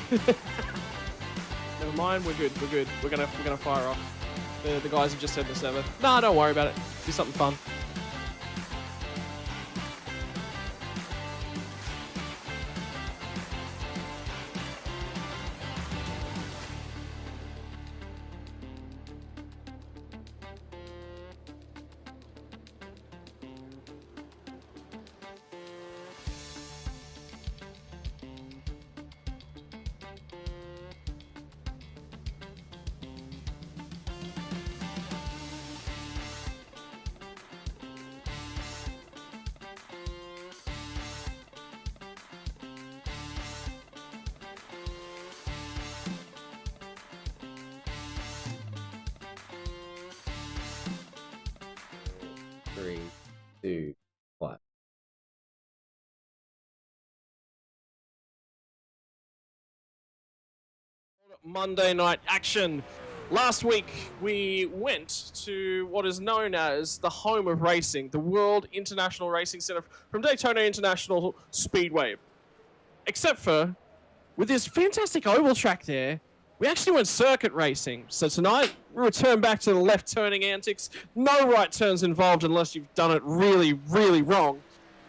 Never mind, we're good. We're good. We're gonna fire off. The guys have just said the server. Nah, don't worry about it. Do something fun. Three, two, one. Monday night action. Last week, we went to what is known as the home of racing, the World International Racing Center from Daytona International Speedway. Except for, with this fantastic oval track there, we actually went circuit racing. So tonight, we return back to the left turning antics. No right turns involved unless you've done it really, really wrong.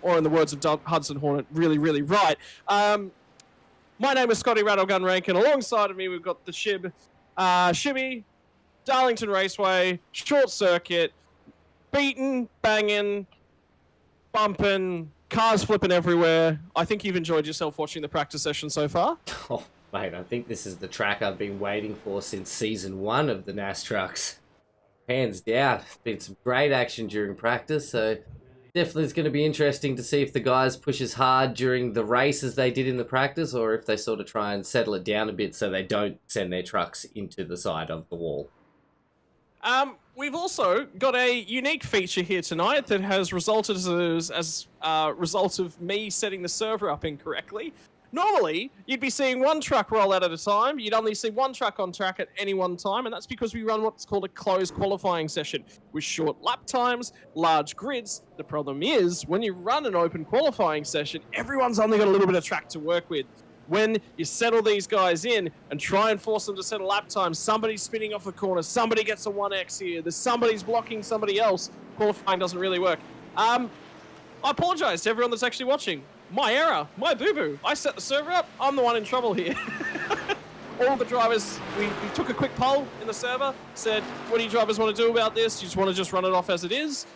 Or in the words of Hudson Hornet, really, really right. My name is Scotty Rattlegun Rankin. Alongside of me, we've got the Shibby, Darlington Raceway, short circuit, beaten, banging, bumping, cars flipping everywhere. I think you've enjoyed yourself watching the practice session so far. Oh, mate, I think this is the track I've been waiting for since season 1 of the NASTRUCKS. Hands down. It's been some great action during practice, so definitely it's going to be interesting to see if the guys push as hard during the race as they did in the practice, or if they sort of try and settle it down a bit so they don't send their trucks into the side of the wall. We've also got a unique feature here tonight that has resulted as a result of me setting the server up incorrectly. Normally, you'd be seeing one truck roll out at a time. You'd only see one truck on track at any one time, and that's because we run what's called a closed qualifying session with short lap times, large grids. The problem is, when you run an open qualifying session, everyone's only got a little bit of track to work with. When you settle these guys in and try and force them to set a lap time, somebody's spinning off a corner, somebody gets a 1x here, there's somebody's blocking somebody else. Qualifying doesn't really work. I apologize to everyone that's actually watching. My error, my boo-boo. I set the server up, I'm the one in trouble here. All the drivers, we took a quick poll in the server, said, what do you drivers want to do about this? Do you just want to just run it off as it is?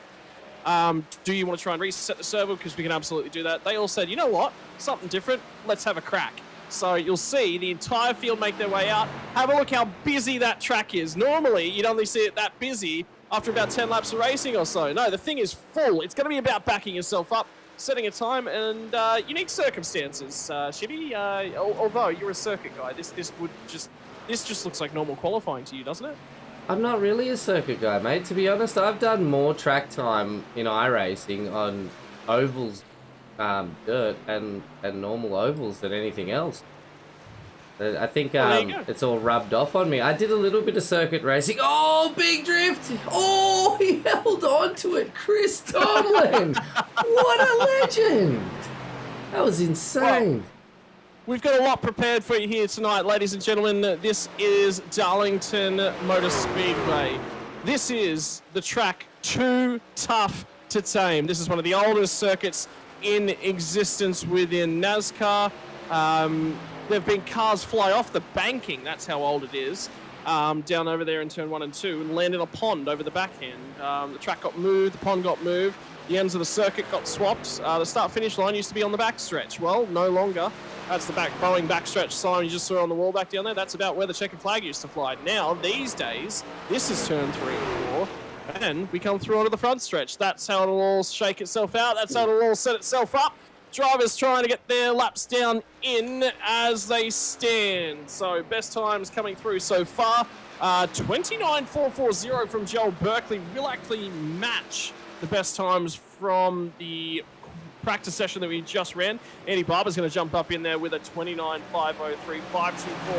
Do you want to try and reset the server? Because we can absolutely do that. They all said, you know what? Something different. Let's have a crack. So you'll see the entire field make their way out. Have a look how busy that track is. Normally, you'd only see it that busy after about 10 laps of racing or so. No, the thing is full. It's going to be about backing yourself up, setting a time, and unique circumstances. Shibby, although you're a circuit guy, this just looks like normal qualifying to you, doesn't it? I'm not really a circuit guy, mate. To be honest, I've done more track time in iRacing on ovals, dirt, and normal ovals than anything else. I think it's all rubbed off on me. I did a little bit of circuit racing. Oh, big drift! Oh, he held on to it. Chris Tomlin! What a legend! That was insane. Well, we've got a lot prepared for you here tonight, ladies and gentlemen. This is Darlington Motor Speedway. This is the track too tough to tame. This is one of the oldest circuits in existence within NASCAR. There have been cars fly off the banking, that's how old it is, down over there in turn 1 and 2, and land in a pond over the backhand. The track got moved, the pond got moved, the ends of the circuit got swapped. The start-finish line used to be on the backstretch. Well, no longer. That's the Boeing backstretch sign you just saw on the wall back down there. That's about where the checkered flag used to fly. Now, these days, this is turn 3 and 4, and we come through onto the front stretch. That's how it'll all shake itself out. That's how it'll all set itself up. Drivers trying to get their laps down in as they stand. So best times coming through so far. 29.440 from Joel Berkeley will actually match the best times from the practice session that we just ran. Andy Barber's going to jump up in there with a 29.503, 5.24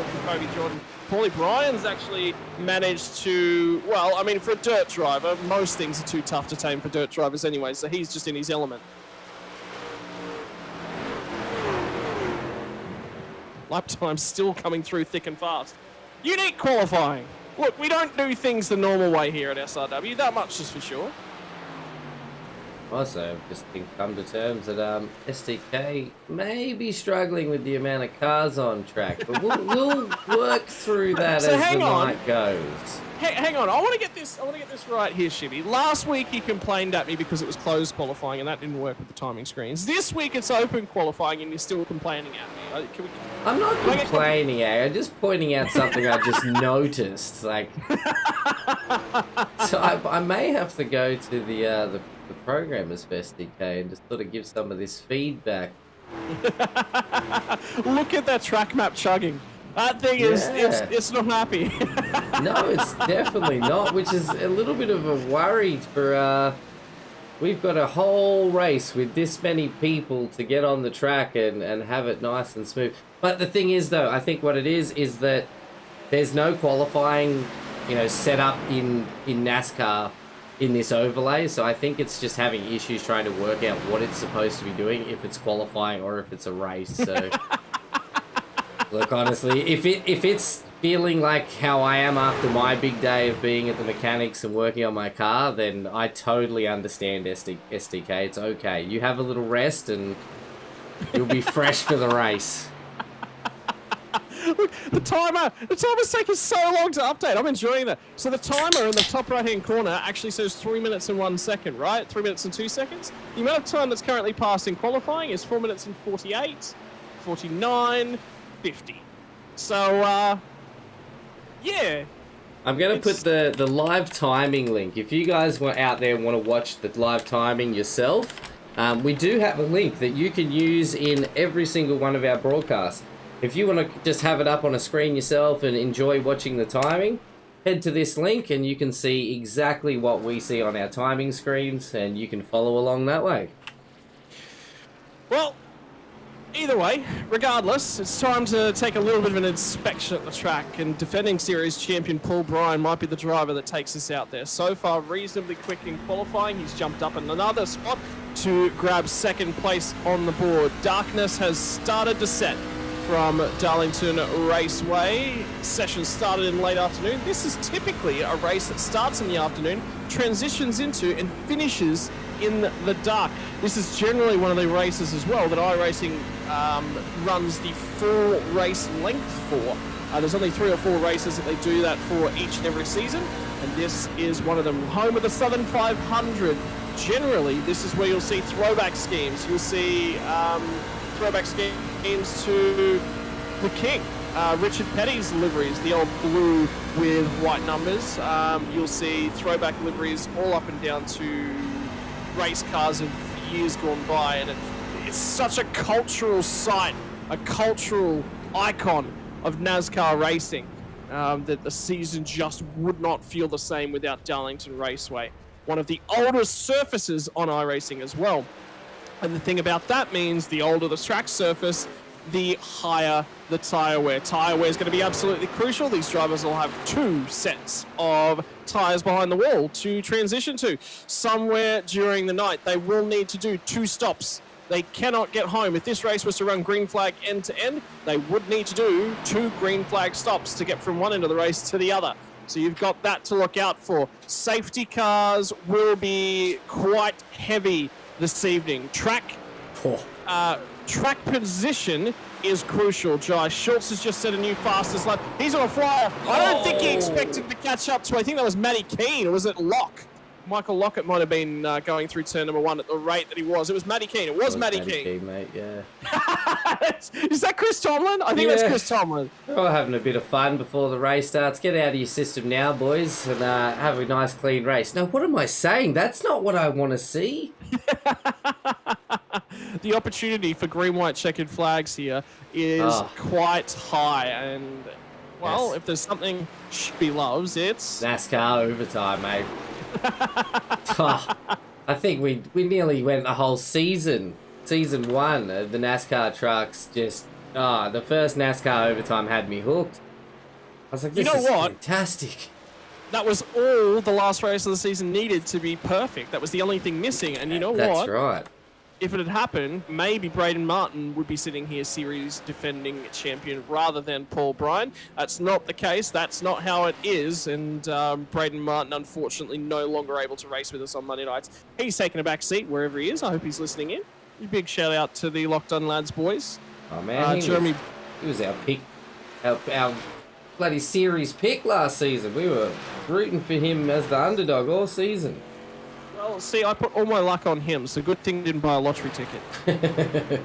from Kobe Jordan. Paulie Bryan's actually managed to, well, I mean, for a dirt driver, most things are too tough to tame for dirt drivers anyway, so he's just in his element. Lap times still coming through thick and fast. Unique qualifying. Look, we don't do things the normal way here at SRW. That much is for sure. Also, just come to terms that SDK may be struggling with the amount of cars on track, but we'll work through that So as the night goes. Hang on, I want to get this right here, Shibby. Last week he complained at me because it was closed qualifying and that didn't work with the timing screens. This week it's open qualifying and you're still complaining at me. I'm not complaining, I'm just pointing out something I just noticed. Like, so I may have to go to the programmers for SDK and just sort of give some of this feedback. Look at that track map chugging. That thing is, it's not happy. No, it's definitely not, which is a little bit of a worry for, we've got a whole race with this many people to get on the track and have it nice and smooth. But the thing is, though, I think what it is that there's no qualifying, set up in NASCAR in this overlay, so I think it's just having issues trying to work out what it's supposed to be doing, if it's qualifying or if it's a race. So look, honestly, if it's feeling like how I am after my big day of being at the mechanics and working on my car, then I totally understand SDK. It's okay. You have a little rest and you'll be fresh for the race. Look, the timer's taking so long to update. I'm enjoying that. So the timer in the top right-hand corner actually says 3 minutes and 1 second, right? 3 minutes and 2 seconds. The amount of time that's currently passed in qualifying is 4 minutes and 48, 49, 50. So, yeah. I'm going to put the live timing link. If you guys were out there and want to watch the live timing yourself, we do have a link that you can use in every single one of our broadcasts. If you want to just have it up on a screen yourself and enjoy watching the timing, head to this link and you can see exactly what we see on our timing screens and you can follow along that way. Well, either way, regardless, it's time to take a little bit of an inspection at the track, and defending series champion Paul Bryan might be the driver that takes us out there. So far, reasonably quick in qualifying. He's jumped up in another spot to grab second place on the board. Darkness has started to set from Darlington Raceway. Session started in late afternoon. This is typically a race that starts in the afternoon, transitions into and finishes in the dark. This is generally one of the races as well that iRacing runs the full race length for. There's only 3 or 4 races that they do that for each and every season, and this is one of them. Home of the Southern 500. Generally, this is where you'll see throwback schemes. You'll see throwback schemes to the King. Richard Petty's liveries, the old blue with white numbers. You'll see throwback liveries all up and down to race cars of years gone by, and it's such a cultural site, a cultural icon of NASCAR racing, that the season just would not feel the same without Darlington Raceway. One of the oldest surfaces on iRacing as well. And the thing about that means the older the track surface, the higher the tyre wear. Tyre wear is going to be absolutely crucial. These drivers will have 2 sets of tyres behind the wall to transition to. Somewhere during the night, they will need to do 2 stops. They cannot get home. If this race was to run green flag end to end, they would need to do 2 green flag stops to get from one end of the race to the other. So you've got that to look out for. Safety cars will be quite heavy this evening. Track position is crucial. Jai Schultz has just set a new fastest lap. He's on a flyer. I don't think he expected to catch up to, I think that was Matty Keane, or was it Locke? Michael Lockett might have been going through turn number 1 at the rate that he was. It was Matty Keane. It was Matty Keane, mate, yeah. Is that Chris Tomlin? I think that's Chris Tomlin. We're all having a bit of fun before the race starts. Get out of your system now, boys, and have a nice, clean race. No, what am I saying? That's not what I want to see. The opportunity for green-white checkered flags here is quite high, and, well, if there's something Shippy loves, it's NASCAR overtime, mate. I think we nearly went the whole season 1 of the NASCAR trucks. Just the first NASCAR overtime had me hooked. I was like, this is fantastic. That was all the last race of the season needed to be perfect. That was the only thing missing, and you know what? That's right. if it had happened, maybe Braden Martin would be sitting here series defending champion rather than Paul Bryan. That's not the case. That's not how it is. And Braden Martin, unfortunately, no longer able to race with us on Monday nights. He's taken a back seat wherever he is. I hope he's listening in. A big shout out to the Locked On Lads boys. Oh, man. Jeremy. He was our pick. Our bloody series pick last season. We were rooting for him as the underdog all season. Well, see, I put all my luck on him, so good thing I didn't buy a lottery ticket.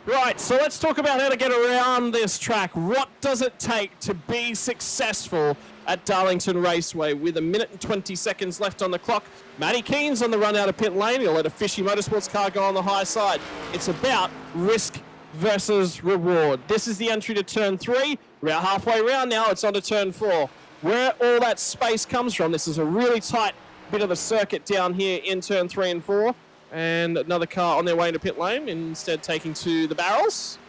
Right, so let's talk about how to get around this track. What does it take to be successful at Darlington Raceway? With 1 minute and 20 seconds left on the clock, Matty Keen's on the run out of pit lane. He'll let a Fishy Motorsports car go on the high side. It's about risk versus reward. This is the entry to turn 3. We're about halfway around now. It's on to turn 4. Where all that space comes from, this is a really tight bit of a circuit down here in turn 3 and 4. And another car on their way into pit lane, instead taking to the barrels.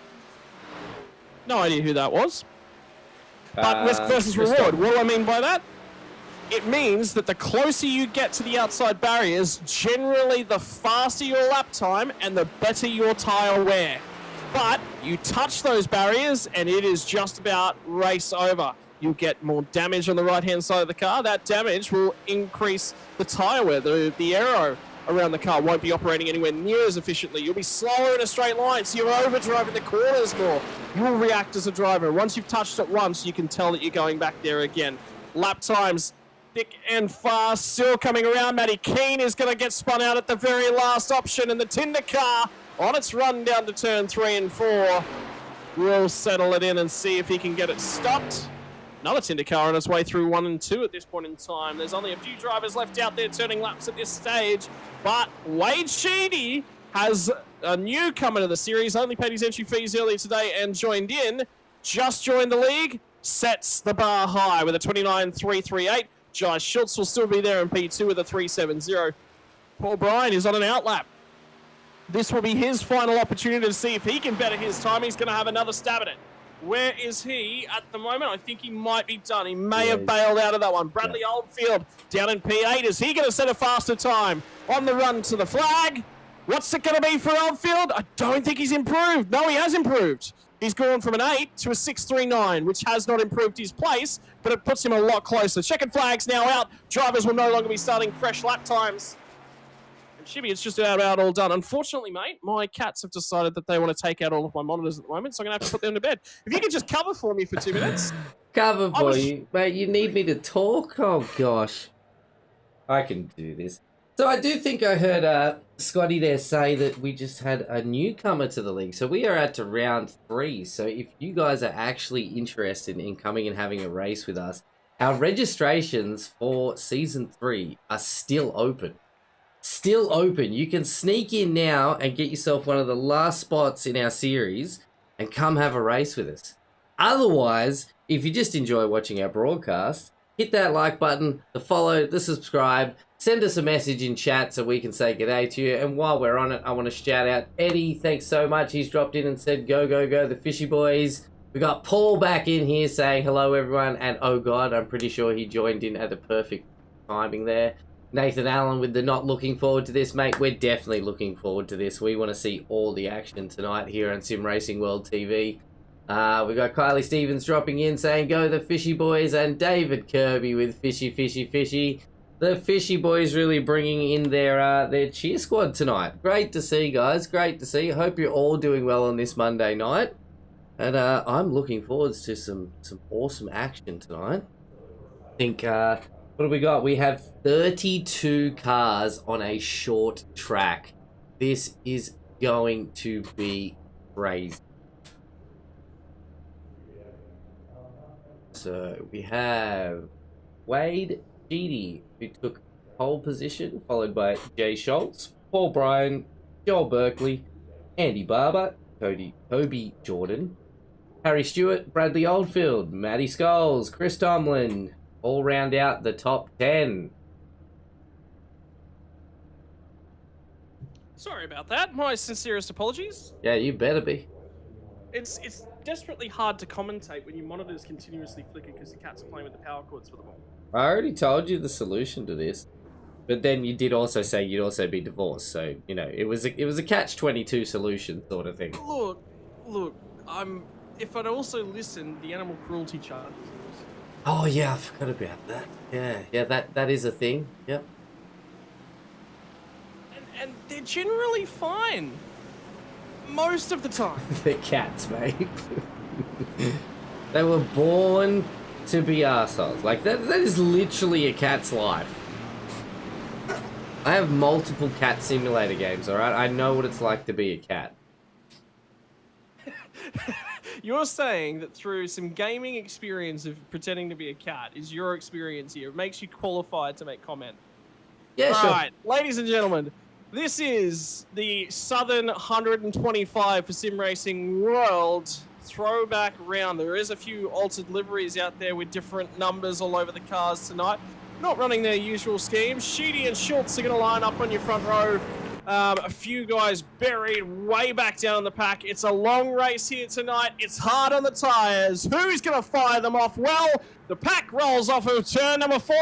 No idea who that was. But risk versus reward. What do I mean by that? It means that the closer you get to the outside barriers, generally the faster your lap time and the better your tyre wear. But you touch those barriers and it is just about race over. You'll get more damage on the right-hand side of the car. That damage will increase the tyre wear. The aero around the car won't be operating anywhere near as efficiently. You'll be slower in a straight line, so you're overdriving the corners more. You'll react as a driver. Once you've touched it once, you can tell that you're going back there again. Lap times, thick and fast, still coming around. Matty Keen is going to get spun out at the very last option, and the Tinder car on its run down to turn 3 and 4 will settle it in and see if he can get it stopped. Another Tinder car on its way through 1 and 2 at this point in time. There's only a few drivers left out there turning laps at this stage, but Wade Sheedy has a newcomer to the series, only paid his entry fees earlier today and joined in. Just joined the league, sets the bar high with a 29.338. Jai Schultz will still be there in P2 with a 3.70. Paul Bryan is on an outlap. This will be his final opportunity to see if he can better his time. He's going to have another stab at it. Where is he at the moment? I think he might be done. He may have bailed out of that one. Bradley Oldfield down in P8. Is he going to set a faster time on the run to the flag? What's it going to be for Oldfield? I don't think he's improved. No, he has improved. He's gone from an 8 to a 6.39, which has not improved his place, but it puts him a lot closer. Checkered flags now out. Drivers will no longer be starting fresh lap times. And Shibby, it's just about all done. Unfortunately, mate, my cats have decided that they want to take out all of my monitors at the moment, so I'm going to have to put them to bed. If you could just cover for me for 2 minutes. Cover for you? Mate, you need me to talk? Oh, gosh. I can do this. So I do think I heard Scotty there say that we just had a newcomer to the league. So we are at to round 3. So if you guys are actually interested in coming and having a race with us, our registrations for Season 3 are still open. Still open. You can sneak in now and get yourself one of the last spots in our series and come have a race with us. Otherwise, if you just enjoy watching our broadcast, hit that like button, the follow, the subscribe, send us a message in chat so we can say g'day to you. And while we're on it, I want to shout out Eddie. Thanks so much. He's dropped in and said, go, go, go, the Fishy Boys. We got Paul back in here saying hello, everyone. And oh, God, I'm pretty sure he joined in at the perfect timing there. Nathan Allen with the not looking forward to this, mate. We're definitely looking forward to this. We want to see all the action tonight here on Sim Racing World TV. We got Kylie Stevens dropping in saying, go the Fishy Boys, and David Kirby with Fishy, Fishy, Fishy. The Fishy Boys really bringing in their cheer squad tonight. Great to see, guys. Great to see. Hope you're all doing well on this Monday night. And I'm looking forward to some awesome action tonight. I think, what do we got? We have 32 cars on a short track. This is going to be crazy. So we have Wade Sheedy, who took pole position, followed by Jay Schultz, Paul Bryan, Joel Berkeley, Andy Barber, Toby Jordan, Harry Stewart, Bradley Oldfield, Matty Scholes, Chris Tomlin, all round out the top 10. Sorry about that. My sincerest apologies. Yeah, you better be. It's desperately hard to commentate when your monitors continuously flicker because the cats are playing with the power cords for the ball. I already told you the solution to this. But then you did also say you'd also be divorced, so you know it was a catch-22 solution sort of thing. Look, if I'd also listened, the animal cruelty charges. Oh yeah, I forgot about that. Yeah, that is a thing. Yep. And they're generally fine. Most of the time. They're cats, mate. They were born to be arseholes. Like that is literally a cat's life. I have multiple cat simulator games, alright? I know what it's like to be a cat. You're saying that through some gaming experience of pretending to be a cat is your experience here. It makes you qualified to make comment. Yeah, sure. Alright, ladies and gentlemen, this is the Southern 125 for Sim Racing World throwback round. There is a few altered liveries out there with different numbers all over the cars tonight. Not running their usual schemes. Sheedy and Schultz are going to line up on your front row. A few guys buried way back down in the pack. It's a long race here tonight. It's hard on the tyres. Who's going to fire them off? Well, the pack rolls off of turn number 4.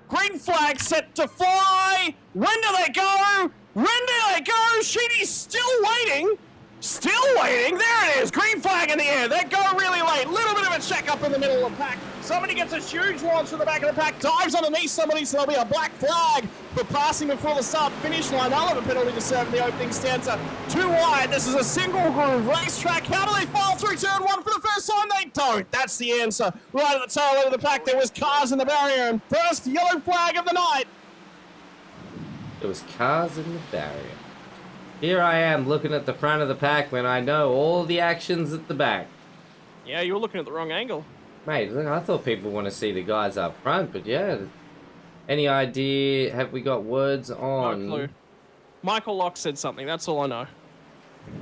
Green flag set to fly. When do they go? When do they go? Sheedy's still waiting. Still waiting. There it is. Green flag in the air. They go really late. Little bit of a check up in the middle of the pack. Somebody gets a huge launch from the back of the pack. Dives underneath somebody, so there'll be a black flag for passing before the start finish line. They'll have a penalty to serve in the opening stanza. Too wide. This is a single groove racetrack. How do they fall through turn 1 for the first time? They don't. That's the answer. Right at the tail end of the pack, there was cars in the barrier. And first yellow flag of the night. There was cars in the barrier. Here I am looking at the front of the pack when I know all the actions at the back. Yeah, you were looking at the wrong angle. Mate, look, I thought people want to see the guys up front, but yeah. Any idea? Have we got words on? No clue. Michael Locke said something. That's all I know.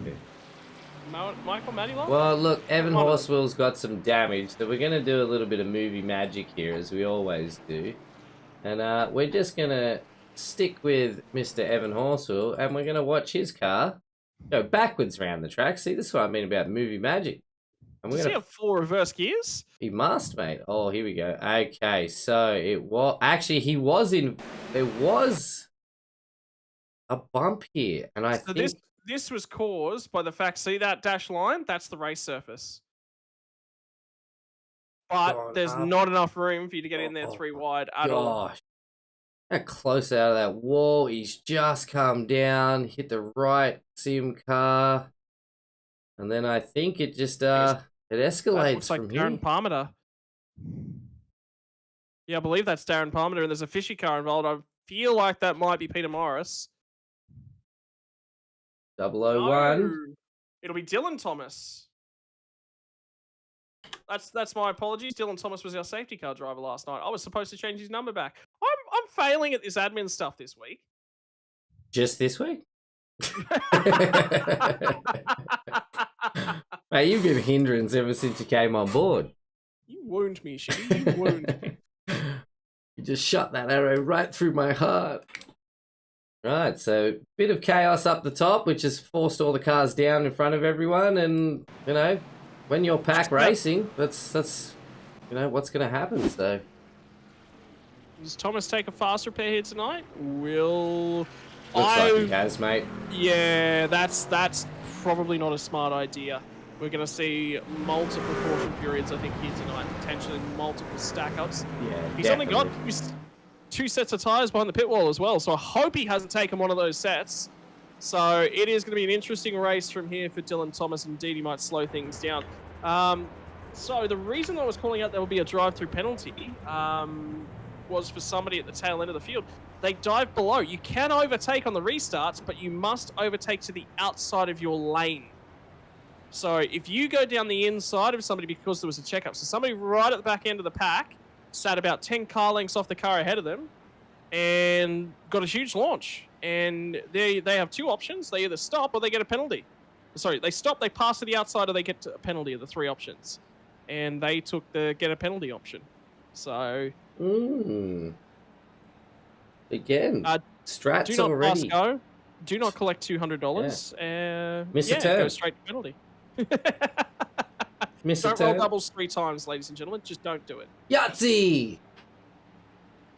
Okay. Michael Matty Locke? Well, look, Evan Horswell's got some damage, so we're going to do a little bit of movie magic here, as we always do. And we're just going to stick with Mr. Evan Horswell, and we're going to watch his car go backwards around the track. See, this is what I mean about movie magic. And Does he have 4 reverse gears? He must, mate. Oh, here we go. Okay, so it was... Actually, he was in... There was a bump here, and I think... This was caused by the fact, see that dashed line? That's the race surface. But there's not enough room for you to get in there 3 wide at all. How close out of that wall. He's just come down, hit the right sim car. And then I think it just, it escalates looks like from Darren here. Parmenter. Yeah, I believe that's Darren Parmenter, and there's a fishy car involved. I feel like that might be Peter Morris. 001. No, it'll be Dylan Thomas. That's my apologies. Dylan Thomas was our safety car driver last night. I was supposed to change his number back. I'm failing at this admin stuff this week. Just this week? Mate, you've been a hindrance ever since you came on board. You wound me, Shitty. You wound me. You just shot that arrow right through my heart. Right, so bit of chaos up the top, which has forced all the cars down in front of everyone, and you know, when you're pack racing, that's you know what's going to happen. So, does Thomas take a fast repair here tonight? Looks like he has, mate. Yeah, that's probably not a smart idea. We're going to see multiple caution periods, I think, here tonight, potentially multiple stack-ups. Yeah, he's only got 2 sets of tyres behind the pit wall as well, so I hope he hasn't taken one of those sets. So it is going to be an interesting race from here for Dylan Thomas. Indeed, he might slow things down. So the reason I was calling out there will be a drive-through penalty was for somebody at the tail end of the field. They dive below. You can overtake on the restarts, but you must overtake to the outside of your lane. So if you go down the inside of somebody because there was a checkup, so somebody right at the back end of the pack sat about 10 car lengths off the car ahead of them and got a huge launch. And they have 2 options. They either stop or they get a penalty. Sorry, they stop, they pass to the outside, or they get a penalty of the 3 options. And they took the get a penalty option. So... Again, strats do not already. Pass go. Do not collect $200. Yeah. Miss a turn. Go straight to penalty. Miss a don't turn. roll doubles 3 times, ladies and gentlemen. Just don't do it. Yahtzee!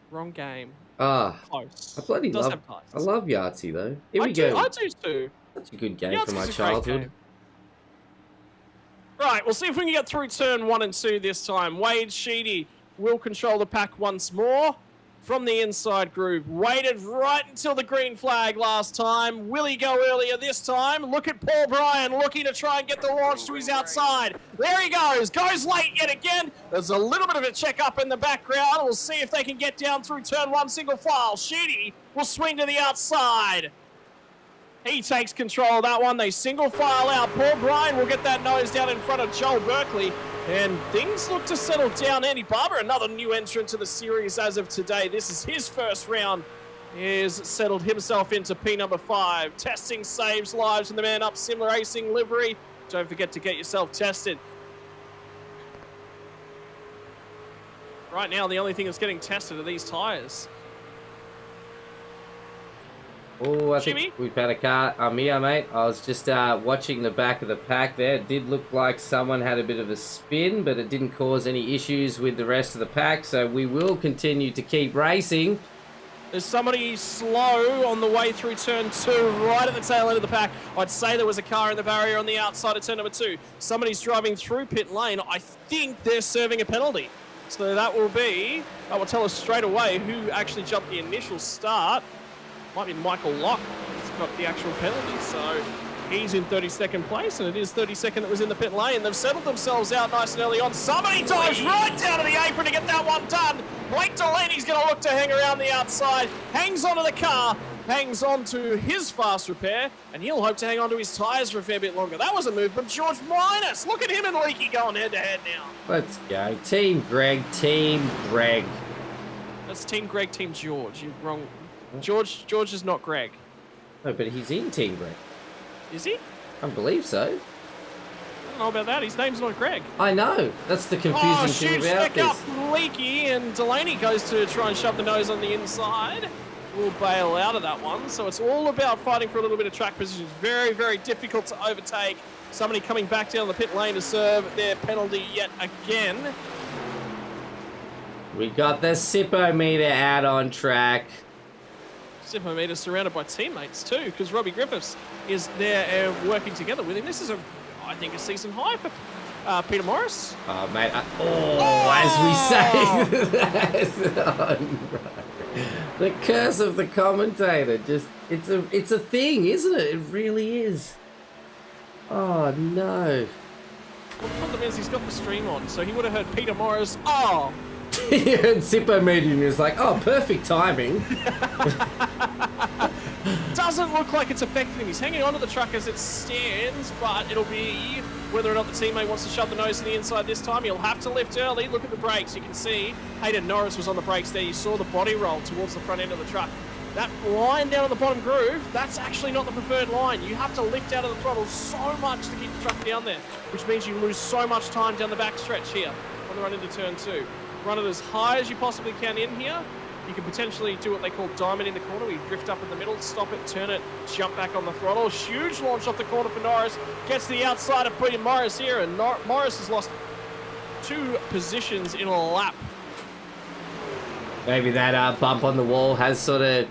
Wrong game. Ah, Close. I bloody Does love. have tyres. I love Yahtzee though. Here we do, go. I do too. Such a good game Yeah, from my it's a great childhood. game. Right, we'll see if we can get through turn 1 and 2 this time. Wade Sheedy will control the pack once more from the inside groove. Waited right until the green flag last time. Will he go earlier this time? Look at Paul Bryan looking to try and get the launch to his outside. There he goes. Goes late yet again. There's a little bit of a check up in the background. We'll see if they can get down through turn 1 single file. Sheedy will swing to the outside. He takes control of that one. They single file out. Paul Bryan will get that nose down in front of Joel Berkeley. And things look to settle down. Andy Barber, another new entrant to the series as of today. This is his first round. He has settled himself into P number 5. Testing saves lives in the Man Up Sim Racing livery. Don't forget to get yourself tested. Right now, the only thing that's getting tested are these tyres. Oh, I Jimmy? think we've had a car. Yeah, mate. I was just watching the back of the pack there. It did look like someone had a bit of a spin, but it didn't cause any issues with the rest of the pack. So we will continue to keep racing. There's somebody slow on the way through turn 2, right at the tail end of the pack. I'd say there was a car in the barrier on the outside of turn number 2. Somebody's driving through pit lane. I think they're serving a penalty. So that will tell us straight away who actually jumped the initial start. Might be Michael Locke. He's got the actual penalty, so he's in 32nd place, and it is 32nd that was in the pit lane. They've settled themselves out nice and early on. Somebody dives right down to the apron to get that one done. Blake Delaney's going to look to hang around the outside, hangs onto the car, hangs on to his fast repair, and he'll hope to hang on to his tyres for a fair bit longer. That was a move from George Minus. Look at him and Leaky going head-to-head now. Let's go. Team Greg, Team Greg. That's Team Greg, Team George. You're wrong. George is not Greg. No, but he's in Team Greg. Is he? I believe so. I don't know about that. His name's not Greg. I know. That's the confusing thing about this. Up Leaky, and Delaney goes to try and shove the nose on the inside. Will bail out of that one. So it's all about fighting for a little bit of track position. It's very, very difficult to overtake. Somebody coming back down the pit lane to serve their penalty yet again. We got the Sippo-meter out on track. Sippo-meter surrounded by teammates too, because Robbie Griffiths is there working together with him. This is, I think, a season high for Peter Morris. Oh, mate. As we say that. Oh, no. The curse of the commentator. It's a thing, isn't it? It really is. Oh, no. Well, the problem is he's got the stream on, so he would have heard Peter Morris. Oh! He heard Sippo-meter and he was like, oh, perfect timing. Doesn't look like it's affecting him. He's hanging on to the truck as it stands, but it'll be whether or not the teammate wants to shove the nose to the inside this time. He'll have to lift early. Look at the brakes. You can see Hayden Norris was on the brakes there. You saw the body roll towards the front end of the truck. That line down on the bottom groove, that's actually not the preferred line. You have to lift out of the throttle so much to keep the truck down there, which means you lose so much time down the back stretch here on the run into turn 2. Run it as high as you possibly can in here. You can potentially do what they call diamond in the corner. We drift up in the middle, stop it, turn it, jump back on the throttle. Huge launch off the corner for Norris. Gets to the outside of Peter Morris here, and Morris has lost 2 positions in a lap. Maybe that bump on the wall has sort of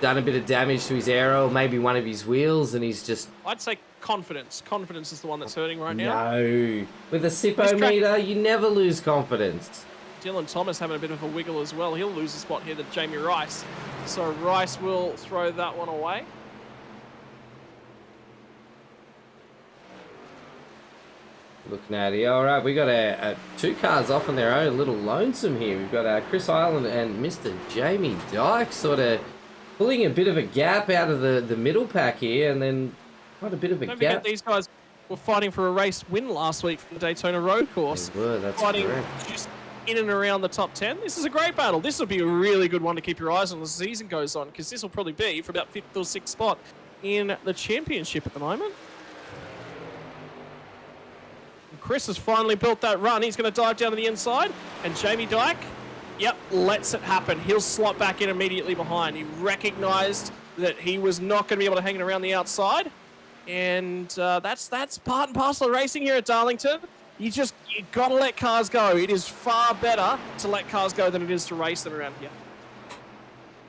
done a bit of damage to his aero, maybe one of his wheels, and he's just... I'd say confidence. Confidence is the one that's hurting right now. No. With a Sippo-meter, you never lose confidence. Dylan Thomas having a bit of a wiggle as well. He'll lose a spot here to Jamie Rice. So Rice will throw that one away. Looking at it. All right, we got 2 cars off on their own, a little lonesome here. We've got Chris Island and Mr. Jamie Dyke sort of pulling a bit of a gap out of the middle pack here, and then quite a bit of a Don't gap. forget these guys were fighting for a race win last week from the Daytona Road Course. They were, that's fighting correct. just in and around the top 10. This is a great battle. This will be a really good one to keep your eyes on as the season goes on, because this will probably be for about 5th or 6th spot in the championship at the moment. And Chris has finally built that run. He's going to dive down to the inside, and Jamie Dyke, yep, lets it happen. He'll slot back in immediately behind. He recognized that he was not going to be able to hang it around the outside, and that's part and parcel of racing here at Darlington. You got to let cars go. It is far better to let cars go than it is to race them around here.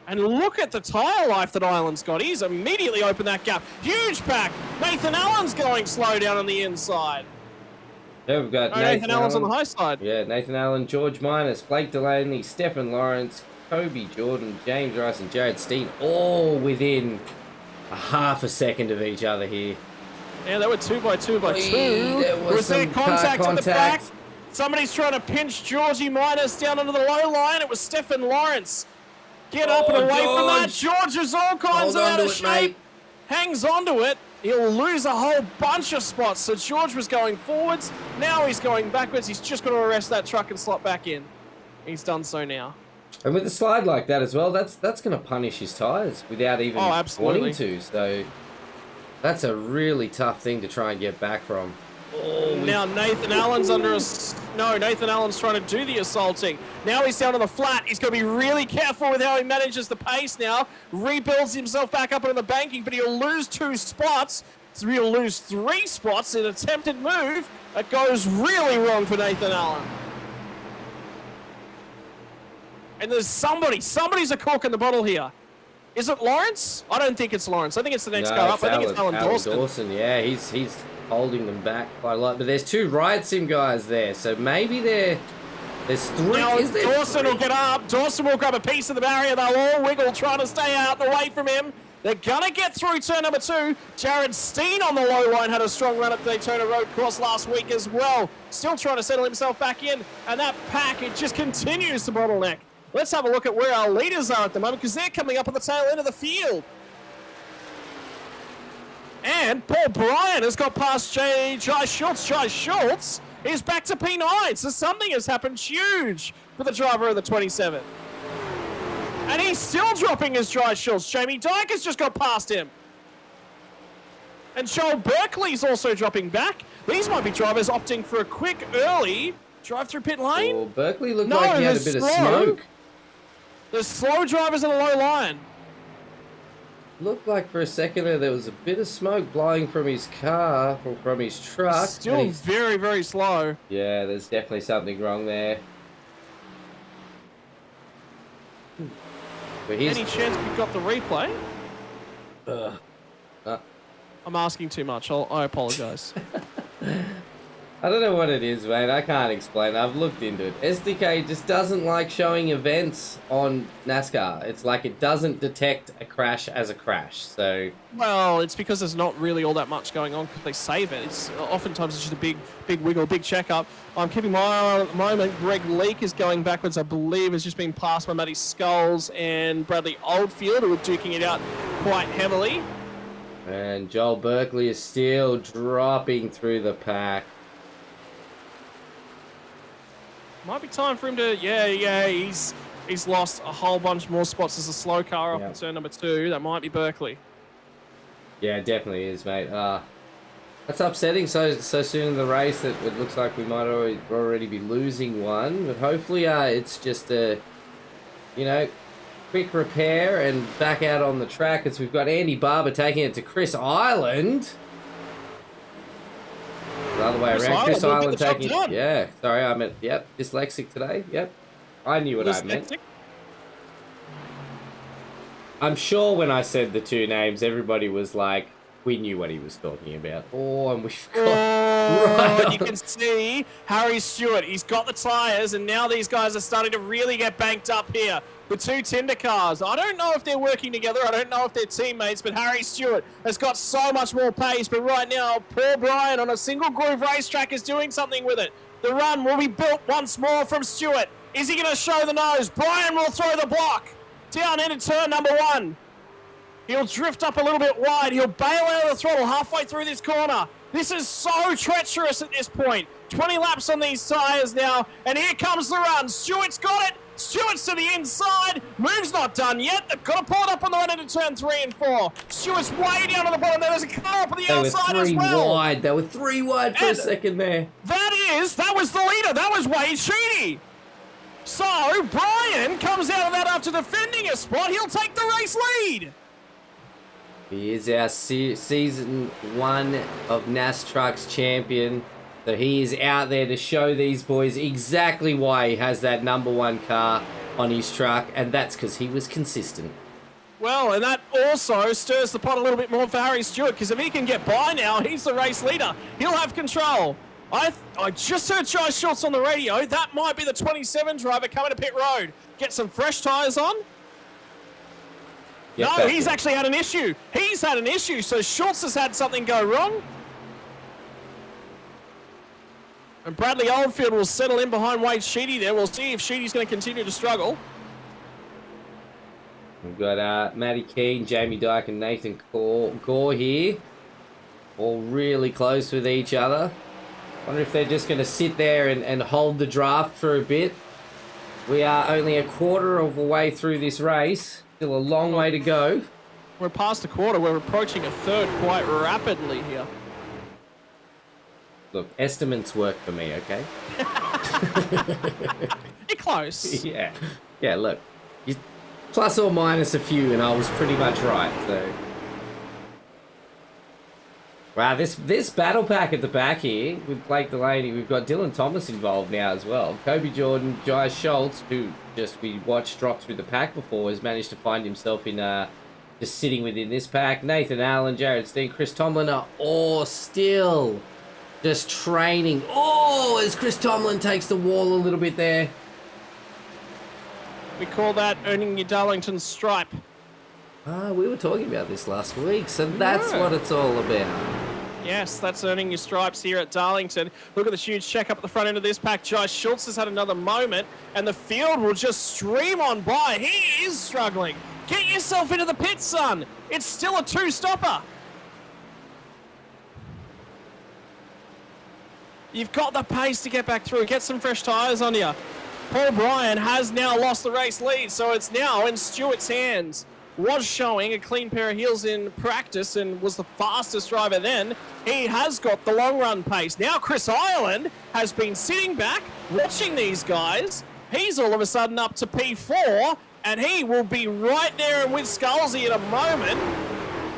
And look at the tyre life that Ireland's got. He's immediately opened that gap. Huge pack. Nathan Allen's going slow down on the inside. Yeah, we've got Nathan Allen's on the high side. Yeah, Nathan Allen, George Minus, Blake Delaney, Stephen Lawrence, Kobe Jordan, James Rice, and Jared Steen, all within a half a second of each other here. Yeah, they were 2 by 2 by 2. There was there some contact car at the back? Somebody's trying to pinch Georgie Minus down onto the low line. It was Stephen Lawrence. Get up and away from that. George is all kinds of out of shape. Hangs onto it. He'll lose a whole bunch of spots. So George was going forwards. Now he's going backwards. He's just got to arrest that truck and slot back in. He's done so now. And with a slide like that as well, that's going to punish his tyres without even wanting to. So that's a really tough thing to try and get back from. Oh, now Nathan Allen's under us. No, Nathan Allen's trying to do the assaulting. Now he's down on the flat. He's got to be really careful with how he manages the pace now. Rebuilds himself back up on the banking, but he'll lose 2 spots. So he'll lose 3 spots in an attempted move. That goes really wrong for Nathan Allen. And there's somebody's a cork in the bottle here. Is it Lawrence? I don't think it's Lawrence. I think it's the next guy up. I think it's Alan Dawson. Yeah, he's holding them back quite a lot. But there's 2 Riot Sim guys there, so maybe there's 3. Now Dawson will get up. Dawson will grab a piece of the barrier. They'll all wiggle, trying to stay out the way from him. They're gonna get through turn number 2. Jared Steen on the low line had a strong run at the Daytona Road Course last week as well. Still trying to settle himself back in, and that pack, it just continues to bottleneck. Let's have a look at where our leaders are at the moment, because they're coming up on the tail end of the field. And Paul Bryan has got past Jai Schultz. Jai Schultz is back to P9, so something has happened huge for the driver of the 27. And he's still dropping his Jai Schultz. Jamie Dyke has just got past him. And Joel Berkeley's also dropping back. These might be drivers opting for a quick early drive through pit lane. Oh, Berkeley looked like he had a bit of smoke. The slow drivers on the low line. Looked like for a second there was a bit of smoke blowing from his car, or from his truck. Still very, very slow. Yeah, there's definitely something wrong there. But any chance we got the replay? Uh, I'm asking too much. I apologize. I don't know what it is, mate. I can't explain. I've looked into it. SDK just doesn't like showing events on NASCAR. It's like it doesn't detect a crash as a crash. So, well, it's because there's not really all that much going on because they save it. It's oftentimes it's just a big wiggle, big checkup. I'm keeping my eye on at the moment. Greg Leake is going backwards, I believe, has just been passed by Matty Skulls and Bradley Oldfield, who are duking it out quite heavily. And Joel Berkeley is still dropping through the pack. Might be time for him to, yeah, he's lost a whole bunch more spots as a slow car off in turn number 2. That might be Berkeley. Yeah, it definitely is, mate. That's upsetting so soon in the race that it looks like we might already be losing one. But hopefully it's just a, quick repair and back out on the track as we've got Andy Barber taking it to Chris Island. The other way around, Chris Island taking it. Yeah, sorry, I meant, dyslexic today. Yep, I knew what I meant. I'm sure when I said the 2 names, everybody was like, we knew what he was talking about. Oh, and we've got you can see Harry Stewart. He's got the tyres, and now these guys are starting to really get banked up here. The 2 Tinder cars. I don't know if they're working together. I don't know if they're teammates, but Harry Stewart has got so much more pace. But right now, Paul Bryan on a single groove racetrack is doing something with it. The run will be built once more from Stewart. Is he going to show the nose? Bryan will throw the block down into turn number 1. He'll drift up a little bit wide. He'll bail out of the throttle halfway through this corner. This is so treacherous at this point. 20 laps on these tyres now, and here comes the run. Stewart's got it. Stewart's to the inside. Move's not done yet. They've got to pull it up on the run into turn 3 and 4. Stewart's way down on the bottom. There's a car up on the outside as well. They were 3 wide for a second there. That was the leader. That was Wade Sheedy. So Bryan comes out of that after defending a spot. He'll take the race lead. He is our season 1 of NASTRUCKS champion. So he is out there to show these boys exactly why he has that number 1 car. on his truck, and that's because he was consistent. Well, and that also stirs the pot a little bit more for Harry Stewart, because if he can get by now, he's the race leader. He'll have control. I just heard Josh Schultz on the radio. That might be the 27 driver coming to pit road. Get some fresh tyres on. Yep, No, he's actually had an issue. He's had an issue, so Schultz has had something go wrong. And Bradley Oldfield will settle in behind Wade Sheedy there. We'll see if Sheedy's going to continue to struggle. We've got Matty Keane, Jamie Dyke, and Nathan Gore here. All really close with each other. Wonder if they're just going to sit there and hold the draft for a bit. We are only a quarter of the way through this race. Still a long way to go. We're past a quarter. We're approaching a third quite rapidly here. Look, estimates work for me, okay? You're close. Yeah. Yeah, look. Plus or minus a few, and I was pretty much right, so... Wow, this battle pack at the back here with Blake Delaney, we've got Dylan Thomas involved now as well. Kobe Jordan, Jai Schultz, who we watched drop through the pack before, has managed to find himself in just sitting within this pack. Nathan Allen, Jared Steen, Chris Tomlin are all still just training. Oh, as Chris Tomlin takes the wall a little bit there. We call that earning your Darlington stripe. We were talking about this last week, so that's what it's all about. Yes, that's earning your stripes here at Darlington. Look at the huge check up at the front end of this pack. Jai Schultz has had another moment, and the field will just stream on by. He is struggling. Get yourself into the pit, son. It's still a two-stopper. You've got the pace to get back through. Get some fresh tyres on you. Paul Bryan has now lost the race lead, so it's now in Stewart's hands. Was showing a clean pair of heels in practice and was the fastest driver then. He has got the long run pace. Now Chris Ireland has been sitting back, watching these guys. He's all of a sudden up to P4, and he will be right there and with Scalzi in a moment.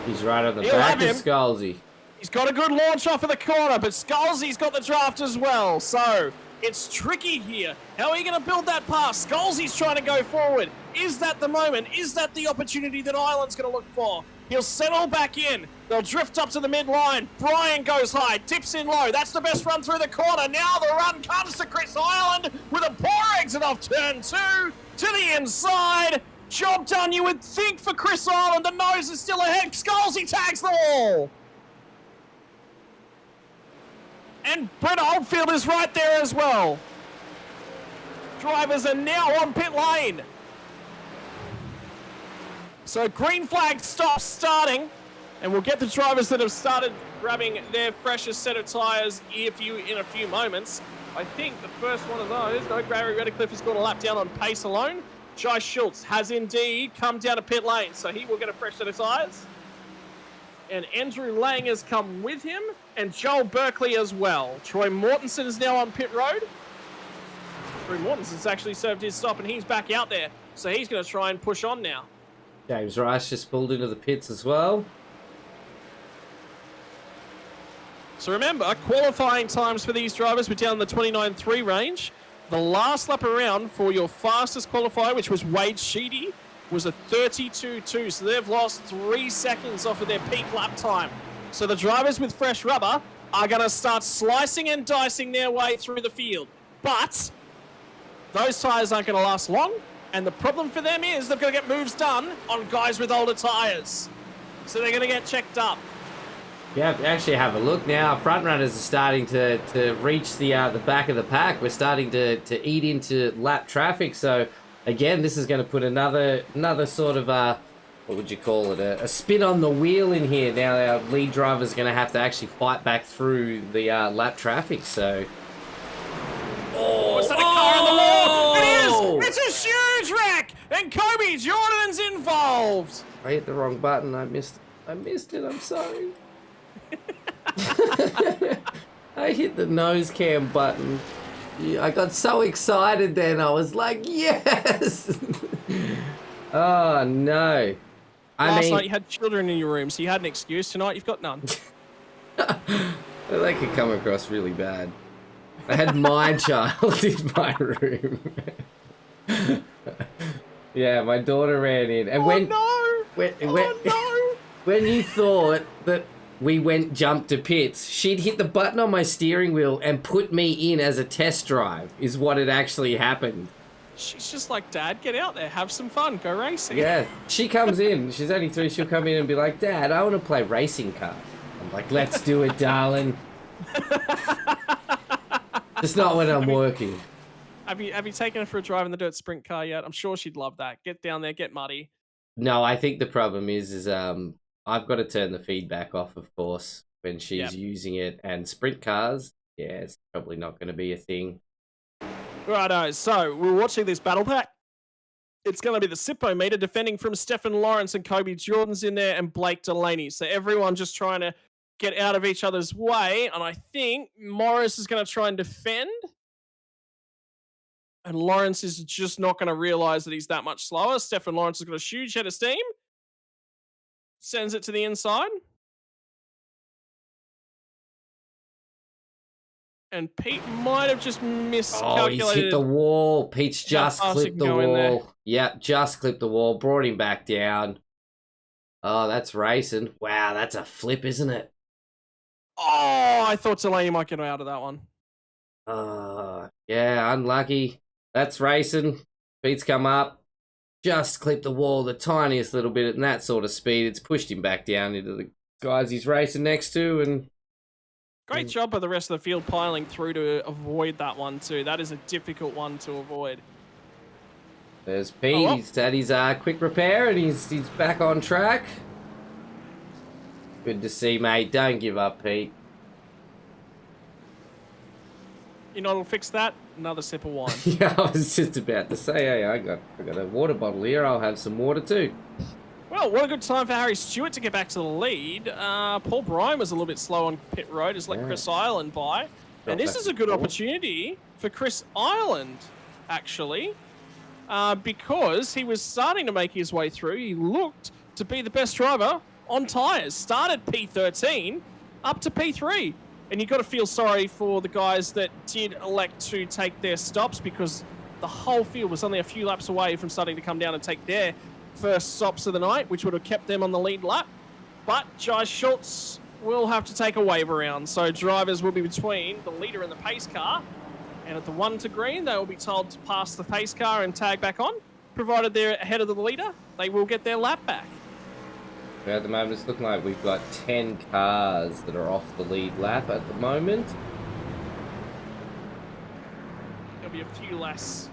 He's right at the back of Scalzi. He's got a good launch off of the corner, but Scalzi's got the draft as well. So it's tricky here. How are you going to build that pass? Scalzi's trying to go forward. Is that the moment? Is that the opportunity that Ireland's going to look for? He'll settle back in. They'll drift up to the midline. Bryan goes high, dips in low. That's the best run through the corner. Now the run comes to Chris Ireland with a poor exit off turn 2 to the inside. Job done, you would think, for Chris Ireland. The nose is still ahead. Scalzi tags the wall. And Brett Oldfield is right there as well. Drivers are now on pit lane. So green flag stops starting, and we'll get the drivers that have started grabbing their freshest set of tyres in a few moments. I think the first one of those, no, Gary Redcliffe has got a lap down on pace alone. Jai Schultz has indeed come down to pit lane, so he will get a fresh set of tyres. And Andrew Lang has come with him, and Joel Berkeley as well. Troy Mortensen is now on pit road. Troy Mortensen's actually served his stop, and he's back out there, so he's going to try and push on now. James Rice just pulled into the pits as well. So remember, qualifying times for these drivers were down in the 29.3 range. The last lap around for your fastest qualifier, which was Wade Sheedy, was a 32.2, so they've lost 3 seconds off of their peak lap time. So the drivers with fresh rubber are going to start slicing and dicing their way through the field. But those tyres aren't going to last long, and the problem for them is they've got to get moves done on guys with older tyres. So they're going to get checked up. Yeah, actually have a look now. Front runners are starting to reach the back of the pack. We're starting to eat into lap traffic, so again, this is going to put another sort of what would you call it? A spin on the wheel in here. Now our lead driver's going to have to actually fight back through the lap traffic. So, Is that a car on the wall? It is. It's a huge wreck, and Kobe Jordan's involved. I hit the wrong button. I missed it. I'm sorry. I hit the nose cam button. I got so excited then. I was like, yes! Oh, no. Last night you had children in your room, so you had an excuse. Tonight you've got none. They could come across really bad. I had my child in my room. Yeah, my daughter ran in. And when you thought that we jumped to pits, she'd hit the button on my steering wheel and put me in as a test drive, is what had actually happened. She's just like, Dad, get out there, have some fun, go racing. Yeah, she comes in. She's only 3. She'll come in and be like, Dad, I want to play racing cars. I'm like, let's do it, darling. Just not when I'm working. Have you taken her for a drive in the dirt sprint car yet? I'm sure she'd love that. Get down there, get muddy. No, I think the problem is I've got to turn the feedback off, of course, when she's using it. And sprint cars, yeah, it's probably not going to be a thing. Righto, so we're watching this battle pack. It's going to be the Sippo meter defending from Stefan Lawrence and Kobe Jordan's in there and Blake Delaney. So everyone just trying to get out of each other's way. And I think Morris is going to try and defend. And Lawrence is just not going to realize that he's that much slower. Stefan Lawrence has got a huge head of steam. Sends it to the inside. And Pete might have just miscalculated. Oh, he's hit the wall. Pete's just clipped the wall. Yep, just clipped the wall. Brought him back down. Oh, that's racing. Wow, that's a flip, isn't it? Oh, I thought Delaney might get out of that one. Yeah, unlucky. That's racing. Pete's come up. Just clipped the wall the tiniest little bit at that sort of speed. It's pushed him back down into the guys he's racing next to, and great job by the rest of the field piling through to avoid that one too. That is a difficult one to avoid. There's Pete. He's had his quick repair and he's back on track. Good to see, mate. Don't give up, Pete. You know what'll fix that? Another sip of wine. Yeah, I was just about to say, hey, I got a water bottle here. I'll have some water too. Well, what a good time for Harry Stewart to get back to the lead. Paul Bryan was a little bit slow on pit road, just let Chris Ireland by. And this is a good opportunity for Chris Ireland, actually, because he was starting to make his way through. He looked to be the best driver on tyres. Started P13 up to P3. And you've got to feel sorry for the guys that did elect to take their stops, because the whole field was only a few laps away from starting to come down and take their first stops of the night, which would have kept them on the lead lap. But Jai Schultz will have to take a wave around. So drivers will be between the leader and the pace car. And at the 1 to green, they will be told to pass the pace car and tag back on. Provided they're ahead of the leader, they will get their lap back. At the moment, it's looking like we've got 10 cars that are off the lead lap at the moment. There'll be a few less.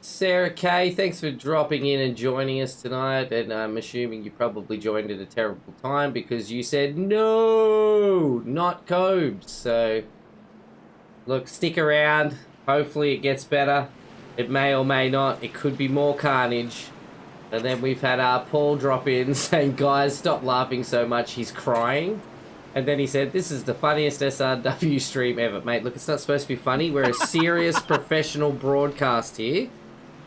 Sarah Kay, thanks for dropping in and joining us tonight. And I'm assuming you probably joined at a terrible time because you said, no, not Cobes. So, look, stick around. Hopefully it gets better. It may or may not. It could be more carnage. And then we've had Paul drop in saying, guys, stop laughing so much, he's crying. And then he said, this is the funniest SRW stream ever. Mate, look, it's not supposed to be funny. We're a serious professional broadcast here.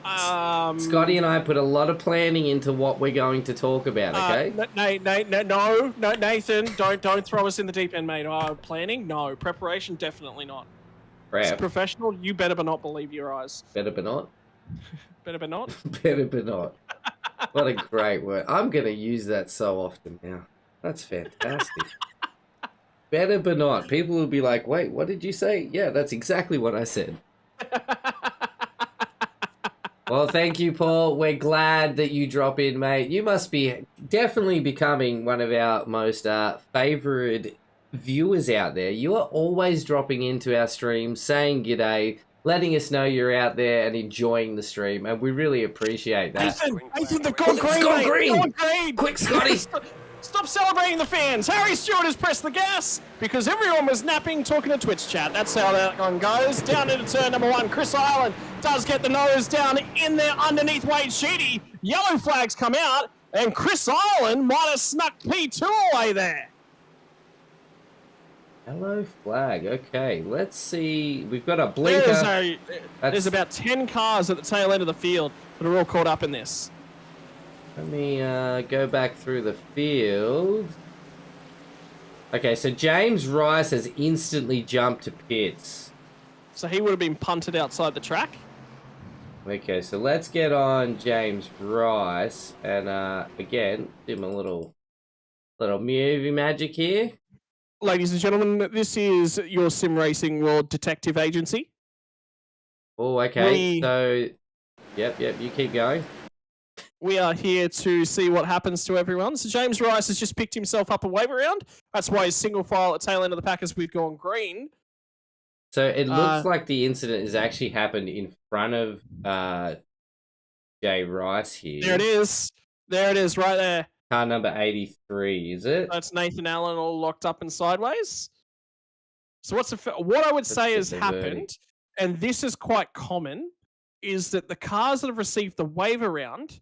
Scotty and I put a lot of planning into what we're going to talk about, okay? No, Nathan, don't throw us in the deep end, mate. Planning? No. Preparation? Definitely not. As a professional, you better but not believe your eyes. Better but not? Better but not? Better but not. What a great word. I'm going to use that so often now. That's fantastic. Better but not. People will be like, wait, what did you say? Yeah, that's exactly what I said. Well, thank you, Paul. We're glad that you drop in, mate. You must be definitely becoming one of our most favoured viewers out there. You are always dropping into our stream, saying g'day, letting us know you're out there and enjoying the stream, and we really appreciate that. Nathan, they've gone green, mate. Gone green. Quick, Scotty. Stop celebrating the fans. Harry Stewart has pressed the gas because everyone was napping, talking to Twitch chat. That's how that one goes. Down into turn number 1. Chris Ireland does get the nose down in there underneath Wade Sheedy. Yellow flags come out, and Chris Ireland might have snuck P2 away there. Yellow flag. Okay, let's see. We've got a blinker. There's about 10 cars at the tail end of the field that are all caught up in this. Let me go back through the field. Okay, so James Rice has instantly jumped to pits. So he would have been punted outside the track? Okay, so let's get on James Rice and again, give him a little movie magic here. Ladies and gentlemen, this is your sim racing world detective agency. Oh, okay. We- So, yep, you keep going. We are here to see what happens to everyone. So James Rice has just picked himself up a wave around. That's why his single file at tail end of the pack has gone green. So it looks like the incident has actually happened in front of Jay Rice here. There it is. There it is, right there. Car number 83, is it? That's Nathan Allen all locked up and sideways. So what I would say has happened, and this is quite common, is that the cars that have received the wave around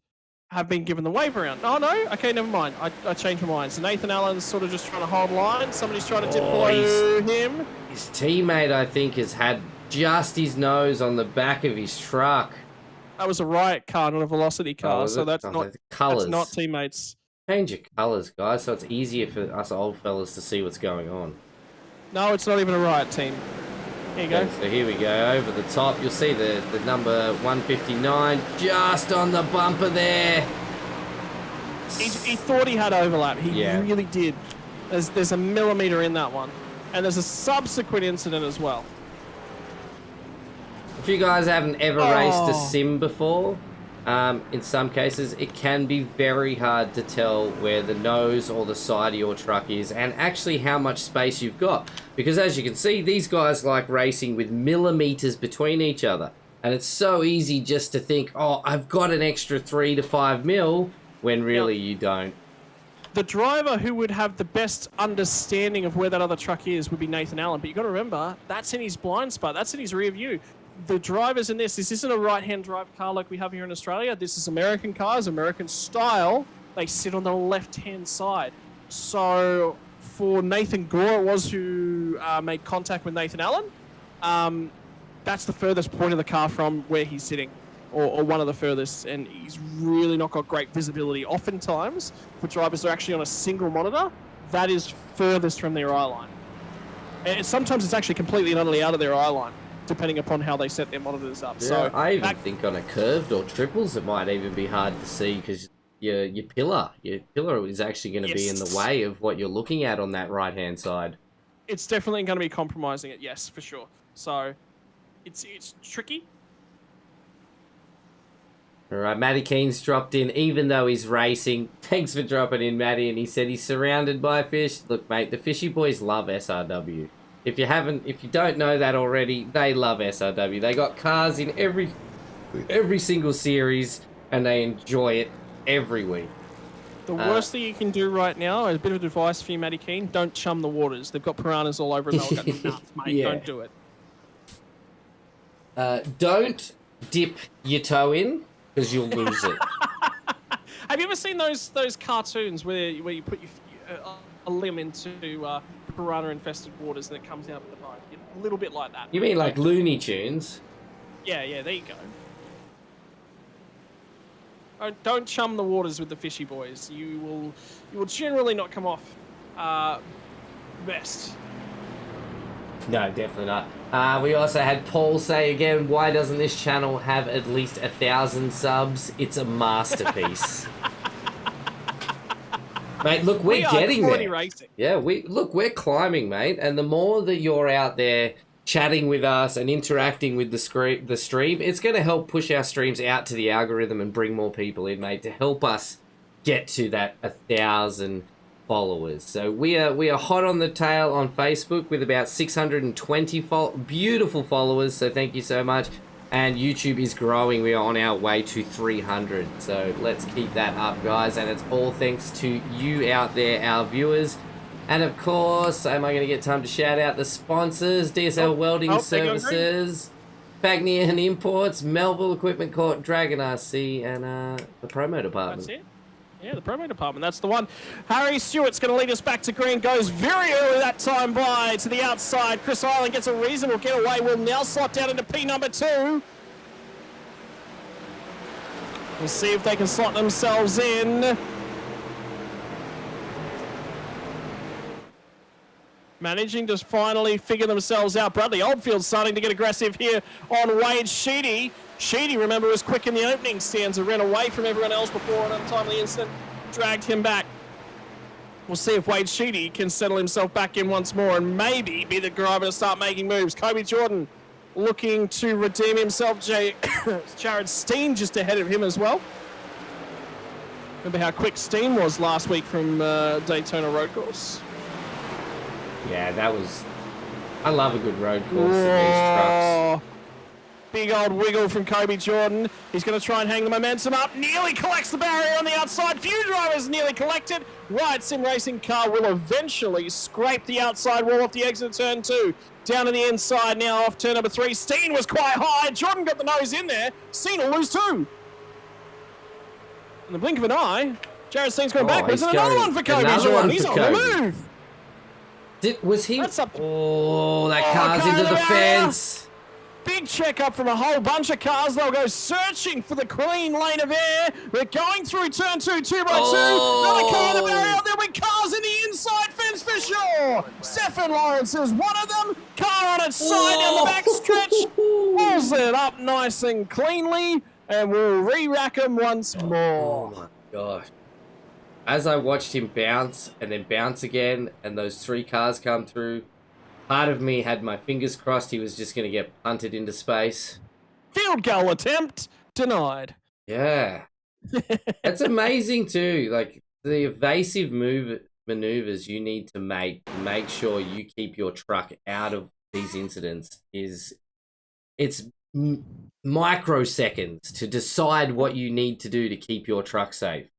have been given the wave around. Oh no, okay, never mind. I changed my mind. So Nathan Allen's sort of just trying to hold line. Somebody's trying to dip below him. His teammate, I think, has had just his nose on the back of his truck. That was a riot car, not a velocity car. So that's not teammates. Change your colours, guys, so it's easier for us old fellas to see what's going on. No, it's not even a riot team. Here you go. So here we go, over the top. You'll see the number 159 just on the bumper there. He thought he had overlap. He really did. There's a millimetre in that one. And there's a subsequent incident as well. If you guys haven't ever raced a sim before, in some cases it can be very hard to tell where the nose or the side of your truck is and actually how much space you've got, because as you can see, these guys like racing with millimeters between each other, and it's so easy just to think, oh, I've got an extra 3 to 5 mil, when really you don't. The driver who would have the best understanding of where that other truck is would be Nathan Allen, but you got to remember, that's in his blind spot, that's in his rear view. The drivers in this isn't a right-hand drive car like we have here in Australia. This is American cars, American style. They sit on the left-hand side. So for Nathan Gore, it was who made contact with Nathan Allen. That's the furthest point of the car from where he's sitting, or one of the furthest, and he's really not got great visibility. Oftentimes, for drivers that are actually on a single monitor, that is furthest from their eye line. And sometimes it's actually completely and utterly out of their eye line, depending upon how they set their monitors up. Yeah, so I even think on a curved or triples it might even be hard to see, because your pillar is actually going to be in the way of what you're looking at on that right hand side. It's definitely going to be compromising it, yes, for sure. So it's tricky. All right, Matty Keen's dropped in, even though he's racing. Thanks for dropping in, Matty. And he said he's surrounded by fish. Look, mate, the Fishy Boys love SRW. If you don't know that already, they love SRW. They got cars in every single series, and they enjoy it every week. The worst thing you can do right now, a bit of advice for you, Matty Keen, don't chum the waters. They've got piranhas all over and they'll get nuts, mate. Yeah. Don't do it. Don't dip your toe in, because you'll lose it. Have you ever seen those cartoons where you put a limb into piranha-infested waters and it comes out of the boat? A little bit like that. You mean like Looney Tunes? Yeah, there you go. Don't chum the waters with the Fishy Boys. You will generally not come off best. No, definitely not. We also had Paul say again, why doesn't this channel have at least 1,000 subs? It's a masterpiece. Mate, look, we're getting there. Racing. Yeah, we're climbing, mate. And the more that you're out there chatting with us and interacting with the stream, it's going to help push our streams out to the algorithm and bring more people in, mate, to help us get to that 1,000 followers. So we are hot on the tail on Facebook with about 620 beautiful followers. So thank you so much. And YouTube is growing. We are on our way to 300. So let's keep that up, guys. And it's all thanks to you out there, our viewers. And of course, am I going to get time to shout out the sponsors? DSL Welding Services, Bagnian Imports, Melville Equipment Court, Dragon RC, and the Promo Department. That's it. Yeah, the Promo Department, that's the one. Harry Stewart's going to lead us back to green, goes very early that time by to the outside. Chris Island gets a reasonable getaway, will now slot down into P number 2. We'll see if they can slot themselves in. managing to finally figure themselves out. Bradley Oldfield's starting to get aggressive here on Wade Sheedy. Sheedy, remember, was quick in the opening stanza, ran away from everyone else before an untimely incident dragged him back. We'll see if Wade Sheedy can settle himself back in once more and maybe be the driver to start making moves. Kobe Jordan looking to redeem himself. Jared Steen just ahead of him as well. Remember how quick Steen was last week from Daytona Road Course? Yeah, that was... I love a good road course in these trucks. Big old wiggle from Kobe Jordan. He's going to try and hang the momentum up. Nearly collects the barrier on the outside. Few drivers nearly collected. Wyatt Sim Racing car will eventually scrape the outside wall off the exit of turn 2. Down to the inside now off turn number 3. Steen was quite high. Jordan got the nose in there. Steen will lose 2. In the blink of an eye, Jared Steen's going backwards. And another one for Kobe Jordan. He's on the move. Was he? That's up. Oh, that car's into the fence. Big check up from a whole bunch of cars. They'll go searching for the clean lane of air. They're going through turn 2, 2 by 2. Another car in the barrier. There'll be cars in the inside fence for sure. Stefan Lawrence is one of them. Car on its side down the back stretch. Pulls it up nice and cleanly. And we'll re-rack him once more. Oh my gosh. As I watched him bounce and then bounce again and those 3 cars come through, part of me had my fingers crossed he was just going to get punted into space. Field goal attempt denied. Yeah. That's amazing too. Like the evasive maneuvers you need to make sure you keep your truck out of these incidents it's microseconds to decide what you need to do to keep your truck safe.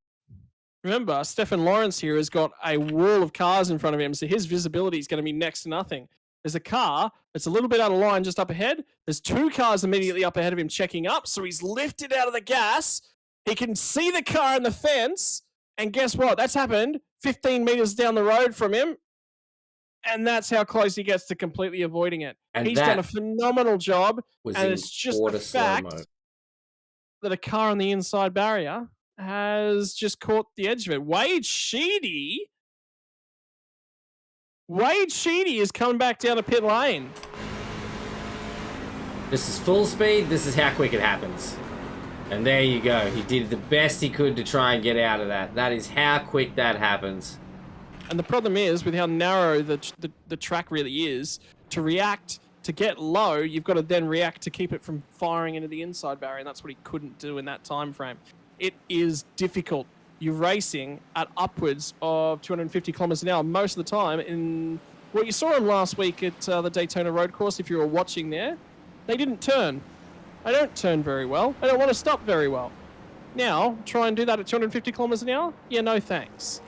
Remember, Stefan Lawrence here has got a wall of cars in front of him, so his visibility is going to be next to nothing. There's a car that's a little bit out of line just up ahead. There's 2 cars immediately up ahead of him checking up, so he's lifted out of the gas. He can see the car in the fence, and guess what? That's happened 15 meters down the road from him, and that's how close he gets to completely avoiding it. And he's done a phenomenal job, and it's just the fact slow-mo that a car on the inside barrier has just caught the edge of it. Wade Sheedy is coming back down to pit lane. This is full speed. This is how quick it happens. And there you go. He did the best he could to try and get out of that. That is how quick that happens. And the problem is, with how narrow the track really is, to react, to get low, you've got to then react to keep it from firing into the inside barrier, and that's what he couldn't do in that time frame. It is difficult. You're racing at upwards of 250 kilometers an hour most of the time. In what you saw him last week at the Daytona Road Course, if you were watching there, they didn't turn. They don't turn very well. They don't want to stop very well. Now, try and do that at 250 kilometers an hour? Yeah, no thanks.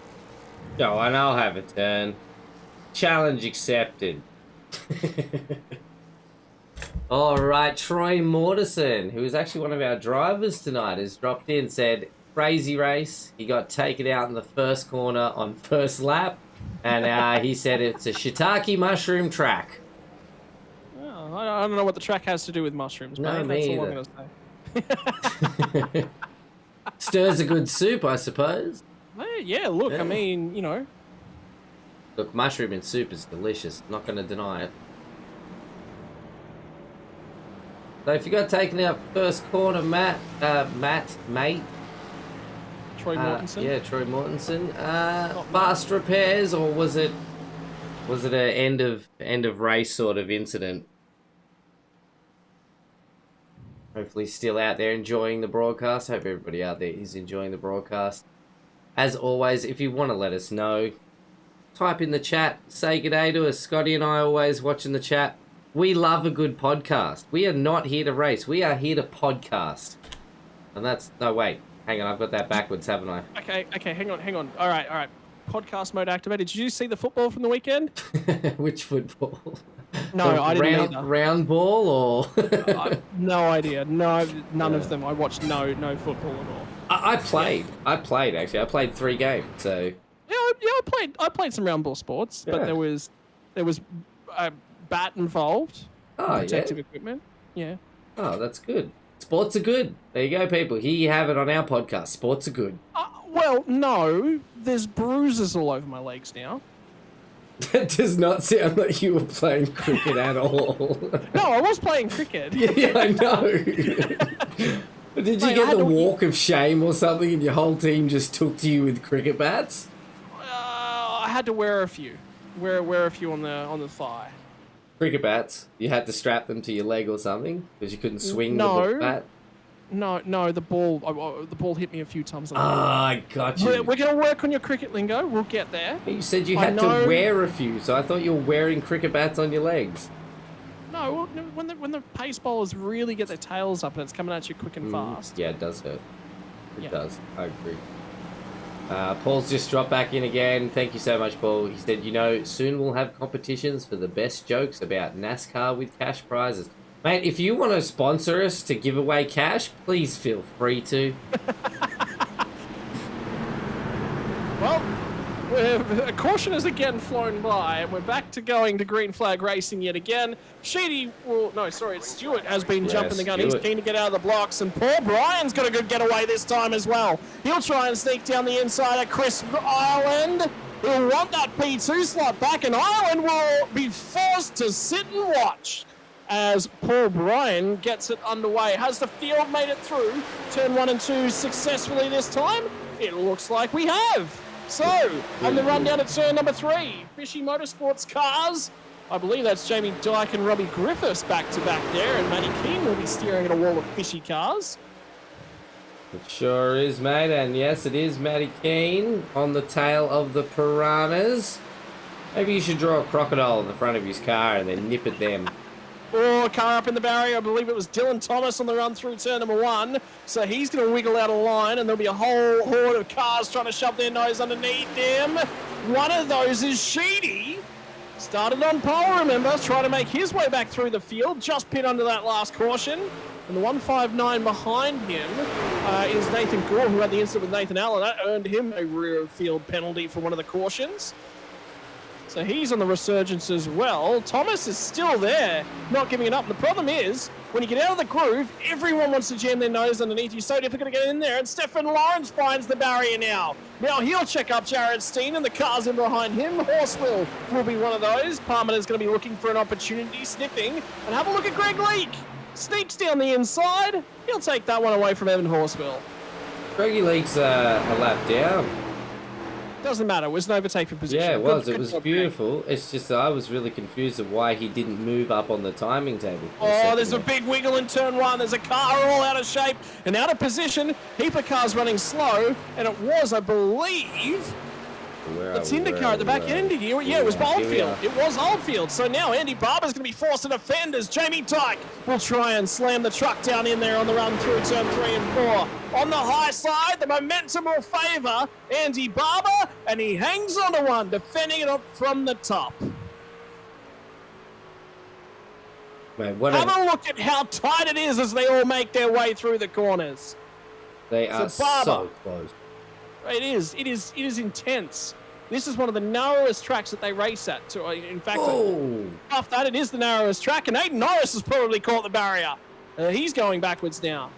No, and I'll have a turn. Challenge accepted. All right, Troy Mortensen, who is actually one of our drivers tonight, has dropped in, said, crazy race. He got taken out in the first corner on first lap, and he said it's a shiitake mushroom track. Oh, I don't know what the track has to do with mushrooms, no, mate. me That's all I'm going to say. Stirs a good soup, I suppose. Yeah, look, yeah. I mean, you know. Look, mushroom in soup is delicious. Not going to deny it. So if you got taken out first corner, mate. Troy Mortensen. Yeah, Troy Mortensen. Fast repairs, or was it an end of race sort of incident? Hopefully still out there enjoying the broadcast. Hope everybody out there is enjoying the broadcast. As always, if you want to let us know, type in the chat, say g'day to us. Scotty and I are always watching the chat. We love a good podcast. We are not here to race. We are here to podcast. And that's... No, wait. Hang on. I've got that backwards, haven't I? Okay. Hang on. All right. Podcast mode activated. Did you see the football from the weekend? Which football? No, I didn't either. Round ball or... No idea. No, none of them. I watched no football at all. I played, actually. I played 3 games, so... Yeah, I played some round ball sports, but there was a bat involved. Oh, protective equipment. Yeah. Oh, that's good. Sports are good. There you go, people. Here you have it on our podcast. Sports are good. Well, no. There's bruises all over my legs now. That does not sound like you were playing cricket at all. No, I was playing cricket. Yeah, I know. Did you get the walk of shame or something and your whole team just took to you with cricket bats? I had to wear a few. Wear a few on the thigh. Cricket bats? You had to strap them to your leg or something? Because you couldn't swing the bat? No, the ball hit me a few times. I got you. We're going to work on your cricket lingo. We'll get there. You said you had to wear a few, so I thought you were wearing cricket bats on your legs. No, when the pace bowlers really get their tails up and it's coming at you quick and fast. Yeah, it does hurt. It does. I agree. Paul's just dropped back in again. Thank you so much, Paul. He said, you know, soon we'll have competitions for the best jokes about NASCAR with cash prizes. Mate, if you want to sponsor us to give away cash, please feel free to. Well, a caution is again flown by, and we're back to going to green flag racing yet again. It's Stewart has been jumping the gun. He's keen to get out of the blocks, and Paul Bryan's got a good getaway this time as well. He'll try and sneak down the inside of Chris Ireland. He'll want that P2 slot back, and Ireland will be forced to sit and watch as Paul Bryan gets it underway. Has the field made it through turn 1 and 2 successfully this time? It looks like we have. So, on the run down to turn number 3, Fishy Motorsports cars. I believe that's Jamie Dyke and Robbie Griffiths back to back there, and Matty Keane will be steering at a wall of fishy cars. It sure is, mate, and yes, it is Matty Keane on the tail of the Piranhas. Maybe you should draw a crocodile in the front of his car and then nip at them. Oh, car up in the barrier. I believe it was Dylan Thomas on the run through turn number 1. So he's going to wiggle out of line, and there'll be a whole horde of cars trying to shove their nose underneath him. One of those is Sheedy. Started on pole, remember, trying to make his way back through the field. Just pit under that last caution. And the 159 behind him is Nathan Gore, who had the incident with Nathan Allen. That earned him a rear field penalty for one of the cautions. So he's on the resurgence as well. Thomas is still there, not giving it up. And the problem is, when you get out of the groove, everyone wants to jam their nose underneath you. So difficult to get in there. And Stefan Lawrence finds the barrier now. Now he'll check up Jared Steen, and the car's in behind him. Horswell will be one of those. Parmater's going to be looking for an opportunity, sniffing. And have a look at Greg Leake. Sneaks down the inside. He'll take that one away from Evan Horswell. Greggy Leake's a lap down. Doesn't matter. It was an overtake for position. Yeah, it was. It was beautiful. It's just I was really confused of why he didn't move up on the timing table. Oh, there's a big wiggle in turn 1. There's a car all out of shape and out of position. Heap of cars running slow, and it was, I believe, it's Indycar at the back end. Yeah, it was Oldfield. It was Oldfield. So now Andy Barber's going to be forced to defend as Jamie Dyke will try and slam the truck down in there on the run through turn 3 and 4. On the high side, the momentum will favour Andy Barber, and he hangs onto one, defending it up from the top. Mate, have a look at how tight it is as they all make their way through the corners. They are so close. It is intense. This is one of the narrowest tracks that they race at. In fact, after that, it is the narrowest track, and Hayden Norris has probably caught the barrier. He's going backwards now.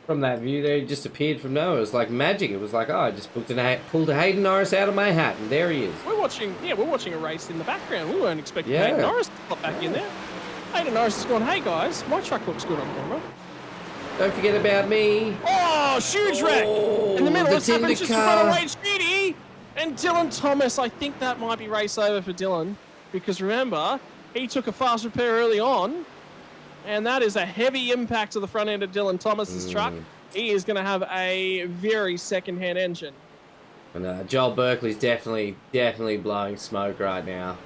From that view, they just appeared from nowhere. It was like magic. It was like, oh, I just pulled a Hayden Norris out of my hat, and there he is. We're watching a race in the background. We weren't expecting Hayden Norris to pop back in there. Hayden Norris has gone, hey guys, my truck looks good on camera. Don't forget about me. Oh, huge wreck in the middle. It's happened just in front of Wade Sheedy. And Dylan Thomas, I think that might be race over for Dylan. Because remember, he took a fast repair early on. And that is a heavy impact to the front end of Dylan Thomas's truck. He is going to have a very second-hand engine. And Joel Berkeley's definitely blowing smoke right now.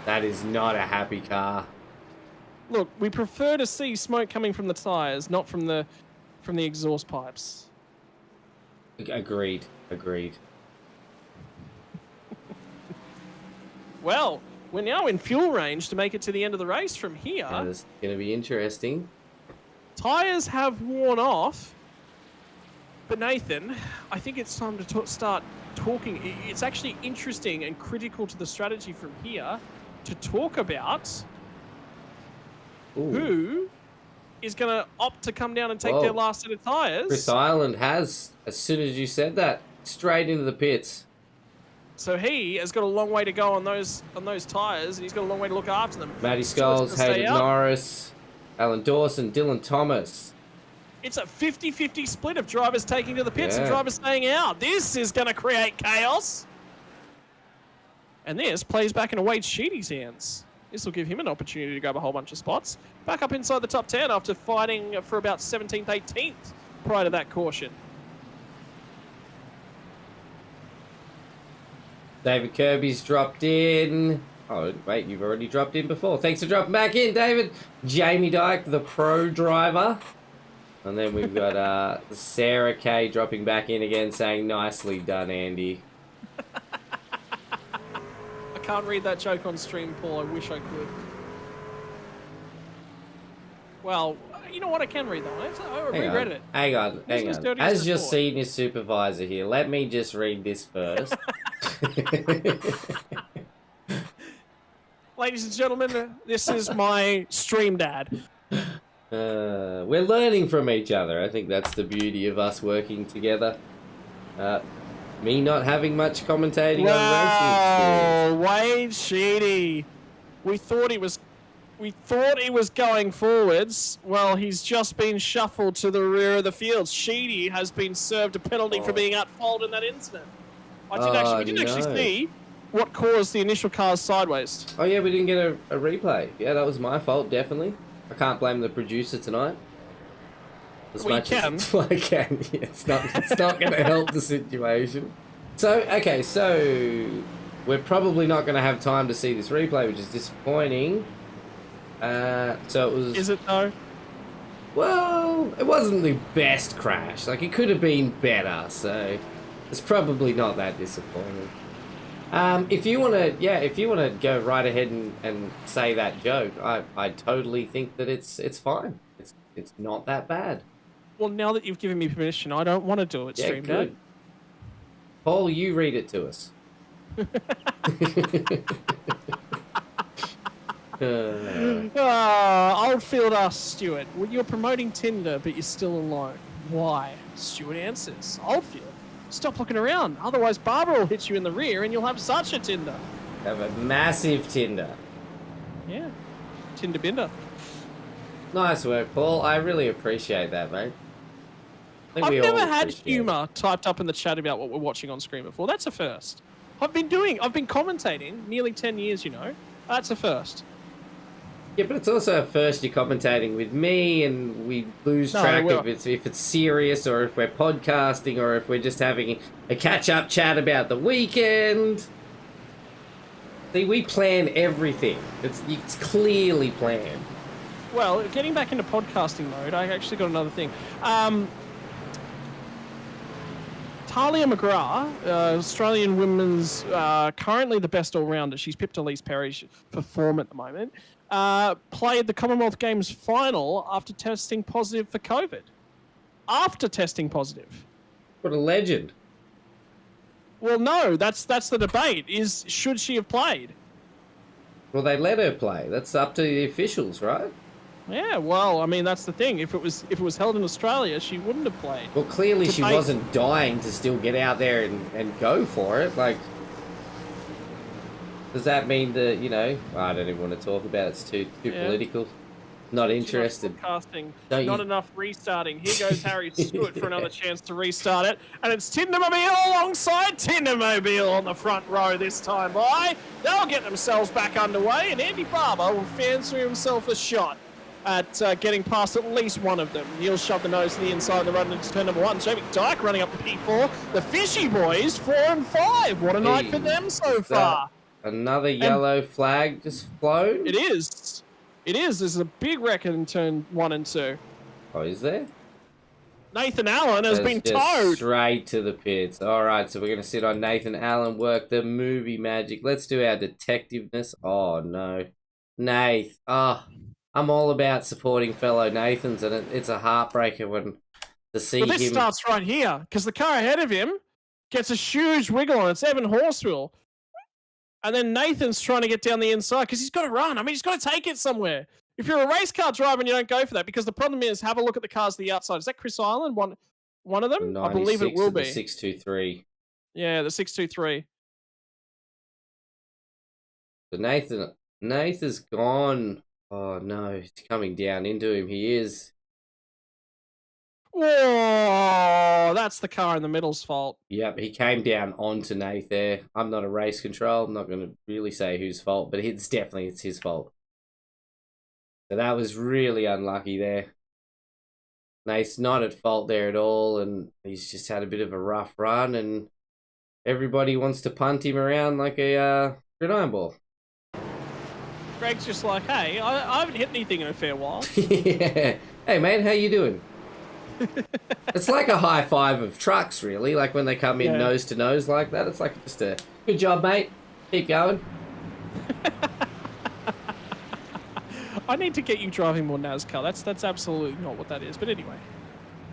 That is not a happy car. Look, we prefer to see smoke coming from the tyres, not from the exhaust pipes. Agreed. Well, we're now in fuel range to make it to the end of the race from here. That is going to be interesting. Tyres have worn off. But Nathan, I think it's time to start talking. It's actually interesting and critical to the strategy from here to talk about who is going to opt to come down and take their last set of tyres. Chris Ireland has, as soon as you said that, straight into the pits. So he has got a long way to go on those tyres, and he's got a long way to look after them. Matty Stewart's Scholes, gonna stay Hayden out. Norris, Alan Dawson, Dylan Thomas. It's a 50-50 split of drivers taking to the pits and Yeah. drivers staying out. This is going to create chaos. And this plays back into Wade Sheedy's hands. This will give him an opportunity to grab a whole bunch of spots. Back up inside the top 10 after fighting for about 17th, 18th prior to that caution. David Kirby's dropped in. Oh, wait, you've already dropped in before. Thanks for dropping back in, David. Jamie Dyke, the pro driver. And then we've got Sarah Kay dropping back in again, saying, nicely done, Andy. I can't read that joke on stream, Paul. I wish I could. Well, you know what? I can read that one. I reread it. Hang on. As your senior supervisor here, let me just read this first. Ladies and gentlemen, this is my stream dad. We're learning from each other. I think that's the beauty of us working together. Me not having much commentating on racing experience. Wade Sheedy. We thought he was going forwards. Well, he's just been shuffled to the rear of the field. Sheedy has been served a penalty for being at fault in that incident. We didn't actually see what caused the initial car's sideways. Oh yeah, we didn't get a replay. Yeah, that was my fault, definitely. I can't blame the producer tonight. We can. I can. Yeah, it's not going to help the situation. So, okay, so we're probably not going to have time to see this replay, which is disappointing. So it was... Is it though? Well, it wasn't the best crash. Like, it could have been better, so it's probably not that disappointing. If you want to go right ahead and say that joke, I totally think that it's fine. It's not that bad. Well, now that you've given me permission, I don't want to do it, stream dad. Good. Paul, you read it to us. Old fielder Stuart. Well, you're promoting Tinder, but you're still alone. Why? Stuart answers. Oldfield. Stop looking around. Otherwise, Barbara will hit you in the rear and you'll have such a Tinder. Have a massive Tinder. Yeah. Tinder binder. Nice work, Paul. I really appreciate that, mate. I've never had humour typed up in the chat about what we're watching on screen before. That's a first. I've been commentating nearly 10 years, you know. That's a first. Yeah, but it's also a first you're commentating with me, and we lose track of if it's serious or if we're podcasting or if we're just having a catch-up chat about the weekend. See, we plan everything. It's clearly planned. Well, getting back into podcasting mode, I actually got another thing. Talia McGrath, Australian women's, currently the best all-rounder. She's pipped Elise Perry for form at the moment. Played the Commonwealth Games final after testing positive for COVID. After testing positive. What a legend. Well, no, that's the debate, is should she have played? Well, they let her play. That's up to the officials, right? Yeah, well, I mean, that's the thing. If it was held in Australia, she wouldn't have played. Well, clearly she wasn't dying to still get out there and go for it. Like, does that mean that, you know, I don't even want to talk about it. It's too political. Not interested. Podcasting. Not enough restarting. Here goes Harry Stewart for another chance to restart it. And it's Tindermobile alongside Tindermobile on the front row this time by. They'll get themselves back underway, and Andy Barber will fancy himself a shot at getting past at least one of them. He'll shove the nose to the inside of the run into turn number one. Jamie Dyke running up the P4. The Fishy Boys, 4 and 5. What a night for them so far. Another yellow flag just flown? It is. It is. There's a big wreck in turn 1 and 2. Oh, is there? Nathan Allen has been just towed. Straight to the pits. All right, so we're going to sit on Nathan Allen, work the movie magic. Let's do our detectiveness. Oh, no. Nath. Oh, I'm all about supporting fellow Nathans, and it's a heartbreaker when to see him. This starts right here, because the car ahead of him gets a huge wiggle on. It's Evan Horswell. And then Nathan's trying to get down the inside because he's got to run. I mean, he's got to take it somewhere. If you're a race car driver and you don't go for that, because the problem is, have a look at the cars to the outside. Is that Chris Island? One of them? I believe it will be. The 623. Yeah, the 623. So Nathan's gone. Oh no, he's coming down into him. He is. Whoa, that's the car in the middle's fault. Yep, he came down onto Nath there. I'm not a race control. I'm not going to really say whose fault, but it's his fault. So that was really unlucky there. Nath's not at fault there at all, and he's just had a bit of a rough run, and everybody wants to punt him around like a gridiron ball. Greg's just like, hey, I haven't hit anything in a fair while. Yeah. Hey, mate, how you doing? It's like a high five of trucks, really. Like when they come in nose to nose like that. It's like just a good job, mate. Keep going. I need to get you driving more NASCAR. That's absolutely not what that is. But anyway.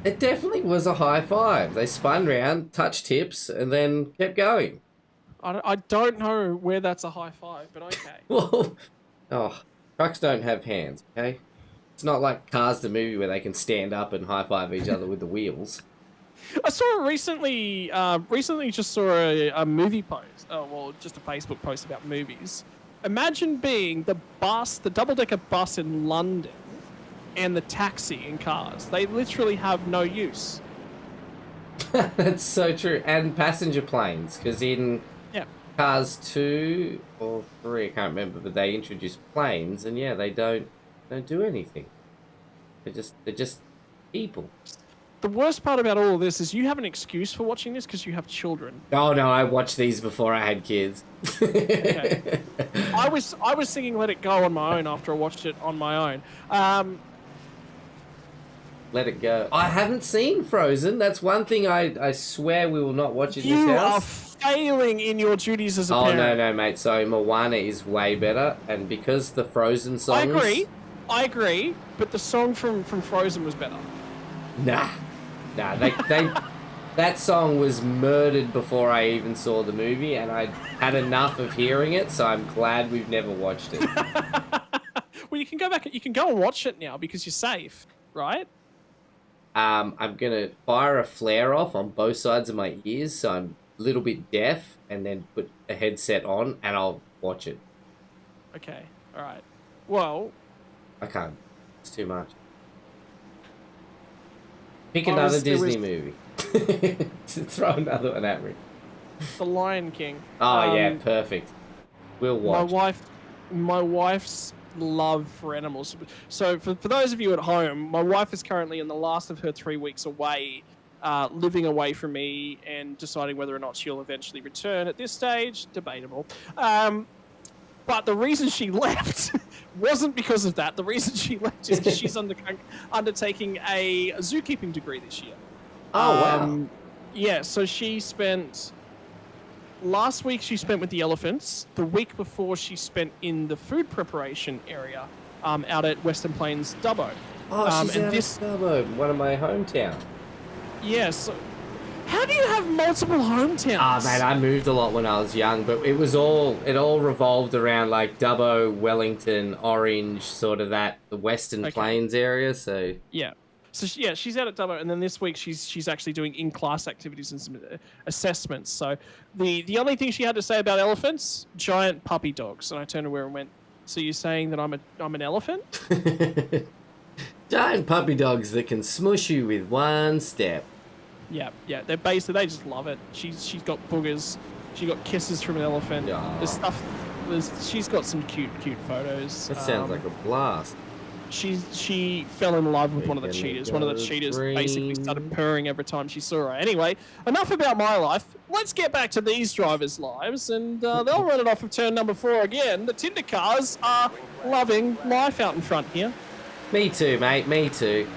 It definitely was a high five. They spun round, touched tips, and then kept going. I don't know where that's a high five, but okay. Well, oh, trucks don't have hands, okay? It's not like Cars the movie where they can stand up and high five each other with the wheels. I saw recently just saw a movie post. Oh, well, just a Facebook post about movies. Imagine being the double-decker bus in London and the taxi in Cars. They literally have no use. That's so true. And passenger planes, because in Cars 2 or 3, I can't remember, but they introduced planes, and yeah, they don't do anything. They're just people. The worst part about all of this is you have an excuse for watching this because you have children. Oh no, I watched these before I had kids. Okay. I was singing "Let It Go" on my own after I watched it on my own. Let It Go. I haven't seen Frozen. That's one thing I swear we will not watch in this house. You are failing in your duties as a parent. Oh no, mate. So Moana is way better, and because the Frozen songs. I agree, but the song from Frozen was better. Nah, that song was murdered before I even saw the movie, and I had enough of hearing it, so I'm glad we've never watched it. Well, you can go back. You can go and watch it now because you're safe, right? I'm gonna fire a flare off on both sides of my ears, so I'm a little bit deaf, and then put a headset on, and I'll watch it. Okay, all right. Well, I can't. It's too much. Pick another Disney movie. Throw another one at me. The Lion King. Oh yeah, perfect. We'll watch. My wife's love for animals. So for those of you at home, my wife is currently in the last of her 3 weeks away, living away from me and deciding whether or not she'll eventually return. At this stage, debatable. But the reason she left wasn't because of that. The reason she left is because she's undertaking a zookeeping degree this year. Oh, wow. Yeah, so last week she spent with the elephants. The week before she spent in the food preparation area out at Western Plains, Dubbo. Oh, she's out of Dubbo, one of my hometown. Yes. Yeah, so how do you have multiple hometowns? Ah, man, I moved a lot when I was young, but it all revolved around like Dubbo, Wellington, Orange, sort of the Western Plains area. So yeah, so she's out at Dubbo, and then this week she's actually doing in-class activities and some assessments. So the only thing she had to say about elephants, giant puppy dogs, and I turned to her and went, "So you're saying that I'm an elephant?" Giant puppy dogs that can smush you with one step. Yeah, they just love it. She's got boogers. She got kisses from an elephant. Oh. There's stuff. She's got some cute photos. That sounds like a blast. She fell in love with one of the cheetahs. One of the cheetahs basically started purring every time she saw her. Anyway, enough about my life. Let's get back to these drivers' lives, and they'll run it off of turn number 4 again. The Indycars are loving life out in front here. Me too, mate. Me too.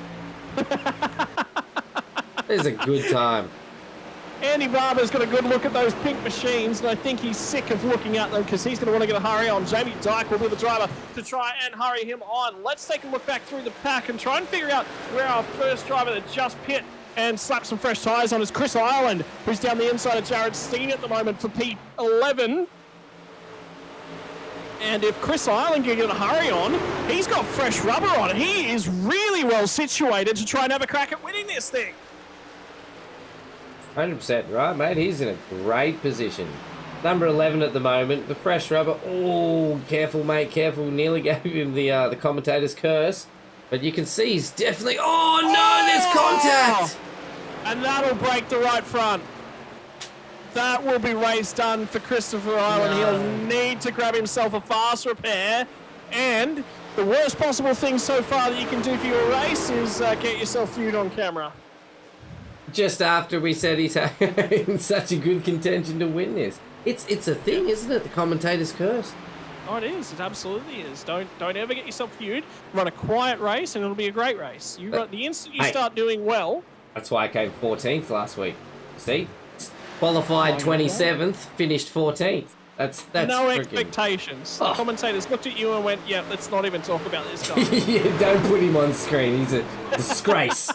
It's a good time. Andy Barber's got a good look at those pink machines, and I think he's sick of looking at them because he's going to want to get a hurry on. Jamie Dyke will be the driver to try and hurry him on. Let's take a look back through the pack and try and figure out where our first driver that just pit and slapped some fresh tyres on is Chris Ireland, who's down the inside of Jared Steen at the moment for P11. And if Chris Ireland can get a hurry on, he's got fresh rubber on. He is really well situated to try and have a crack at winning this thing. 100% right, mate. He's in a great position. number 11 at the moment. The fresh rubber. Oh, careful, mate, careful. Nearly gave him the commentator's curse. But you can see he's definitely... Oh, no, there's contact! And that'll break the right front. That will be race done for Christopher Island. No. He'll need to grab himself a fast repair. And the worst possible thing so far that you can do for your race is get yourself viewed on camera. Just after we said he's in such a good contention to win this. It's a thing, isn't it? The commentator's curse. Oh, it is. It absolutely is. Don't ever get yourself viewed. Run a quiet race, and it'll be a great race. The instant you start doing well. That's why I came 14th last week. See, qualified 27th, finished 14th. That's no freaking... expectations. The commentators looked at you and went, "Yeah, let's not even talk about this guy." Yeah, don't put him on screen. He's a disgrace.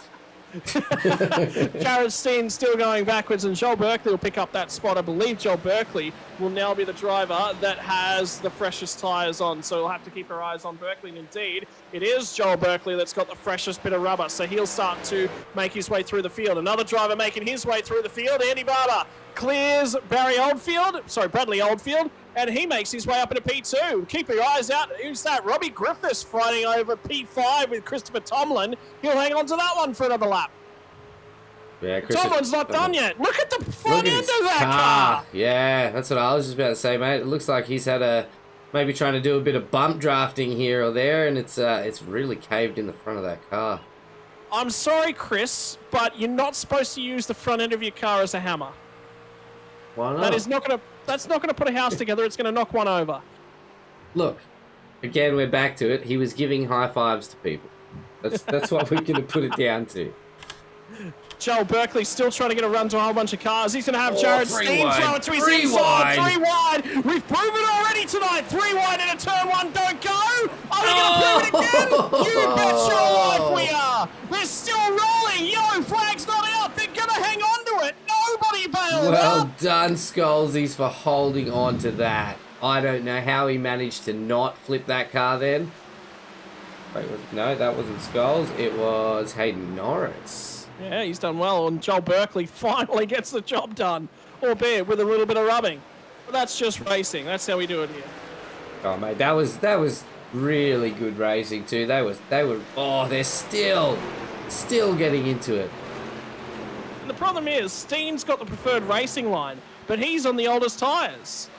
Jared Steen still going backwards, and Joel Berkeley will pick up that spot. I believe Joel Berkeley will now be the driver that has the freshest tyres on, so we'll have to keep our eyes on Berkeley. And indeed, it is Joel Berkeley that's got the freshest bit of rubber, so he'll start to make his way through the field. Another driver making his way through the field, Andy Barber, clears Bradley Oldfield, and he makes his way up into P2. Keep your eyes out. Who's that? Robbie Griffiths fighting over P5 with Christopher Tomlin. He'll hang on to that one for another lap. Yeah, Tomlin's not done yet. Look at the front end of that car. Yeah, that's what I was just about to say, mate. It looks like he's had maybe trying to do a bit of bump drafting here or there, and it's really caved in the front of that car. I'm sorry, Chris, but you're not supposed to use the front end of your car as a hammer. Why not? That's not gonna put a house together. It's gonna knock one over. Look, again, we're back to it. He was giving high fives to people. That's what we're gonna put it down to. Joel Berkeley still trying to get a run to a whole bunch of cars. He's going to have Jared Steen throw it to his inside. 3 wide. We've proven already tonight. 3 wide into turn 1. Don't go. Are we going to prove it again? You bet your life we are. They're still rolling. Yellow flag's not out. They're going to hang on to it. Nobody bailed Well out. done, Scholesies, for holding on to that. I don't know how he managed to not flip that car then. Wait, no, that wasn't Scholes. It was Hayden Norris. Yeah, he's done well, and Joel Berkeley finally gets the job done, albeit with a little bit of rubbing. But that's just racing. That's how we do it here. Oh, mate, that was really good racing too. They were. Oh, they're still getting into it. And the problem is, Steen's got the preferred racing line, but he's on the oldest tyres.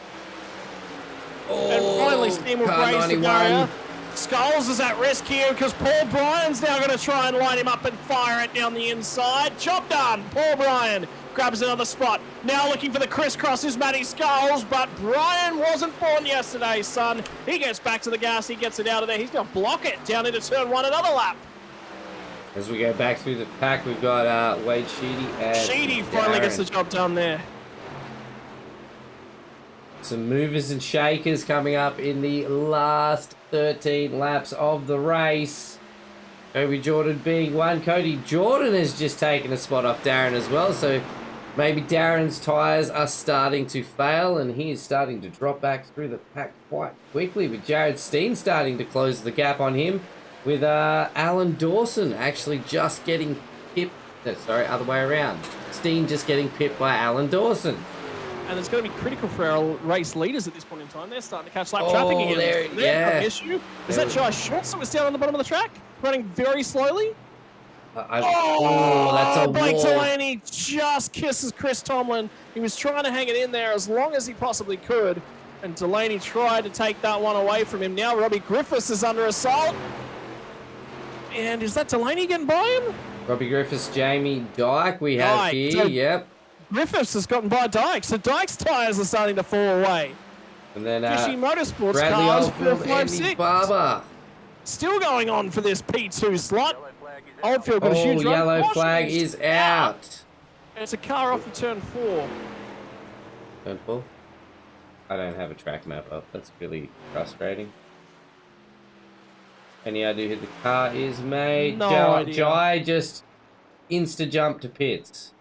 Oh, And finally, Steen will car raise the 91. barrier. Scholes is at risk here because Paul Bryan's now going to try and line him up and fire it down the inside. Job done. Paul Bryan grabs another spot. Now looking for the crisscross is Matty Scholes, but Bryan wasn't born yesterday, son. He gets back to the gas. He gets it out of there. He's going to block it down into turn 1, another lap. As we go back through the pack, we've got Wade Sheedy and Sheedy finally gets the job done there. Some movers and shakers coming up in the last 13 laps of the race. Kobe Jordan being one. Cody Jordan has just taken a spot off Darren as well, so maybe Darren's tyres are starting to fail and he is starting to drop back through the pack quite quickly, with Jared Steen starting to close the gap on him, with Alan Dawson actually just getting pipped. No, sorry, other way around. Steen just getting pipped by Alan Dawson. And it's going to be critical for our race leaders at this point in time. They're starting to catch lap traffic again. Yeah. Issue. Is that Jai Schultz that was down on the bottom of the track, running very slowly? That's a Blake wall. Delaney just kisses Chris Tomlin. He was trying to hang it in there as long as he possibly could, and Delaney tried to take that one away from him. Now Robbie Griffiths is under assault. And is that Delaney getting by him? Robbie Griffiths, Jamie Dyke we have here, So yep. Griffiths has gotten by Dyke, so Dyke's tyres are starting to fall away. And then Fishy Motorsports Bradley cars, Oldfield, 4, 5, Andy 6. Barber. Still going on for this P2 slot. Oldfield got a huge run. Yellow Porsche flag is out. And it's a car off of turn 4. Turn 4? I don't have a track map up. That's really frustrating. Any idea who the car is, mate? No idea. Jai just insta-jump to pits.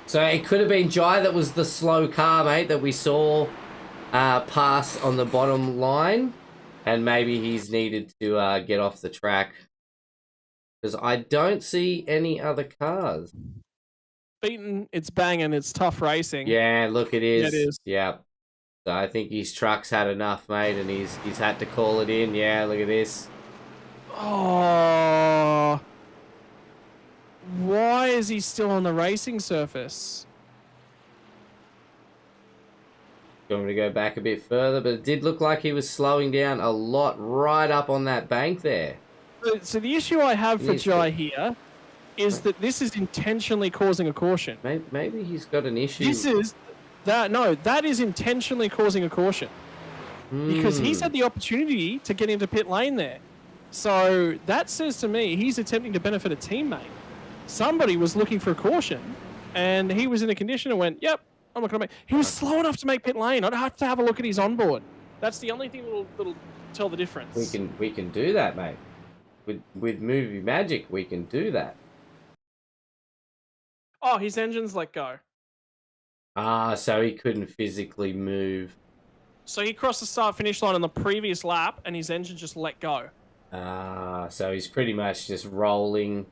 So it could have been Jai that was the slow car, mate, that we saw pass on the bottom line. And maybe he's needed to get off the track. Because I don't see any other cars. beaten, it's banging, it's tough racing. Yeah, look, it Yeah, it is. is. Yeah. So I think his truck's had enough, mate, and he's had to call it in. Yeah, look at this. Oh, why is he still on the racing surface? You want me to go back a bit further? But it did look like he was slowing down a lot right up on that bank there. So the issue I have for Jai here is that this is intentionally causing a caution. Maybe he's got an issue. That is intentionally causing a caution. Because he's had the opportunity to get into pit lane there. So that says to me he's attempting to benefit a teammate. Somebody was looking for a caution, and he was in a condition and went, yep, I'm not going to make... He was slow enough to make pit lane. I'd have to have a look at his onboard. That's the only thing that'll tell the difference. We can do that, mate. With movie magic, we can do that. Oh, his engine's let go. Ah, so he couldn't physically move. So he crossed the start-finish line on the previous lap, and his engine just let go. Ah, so he's pretty much just rolling.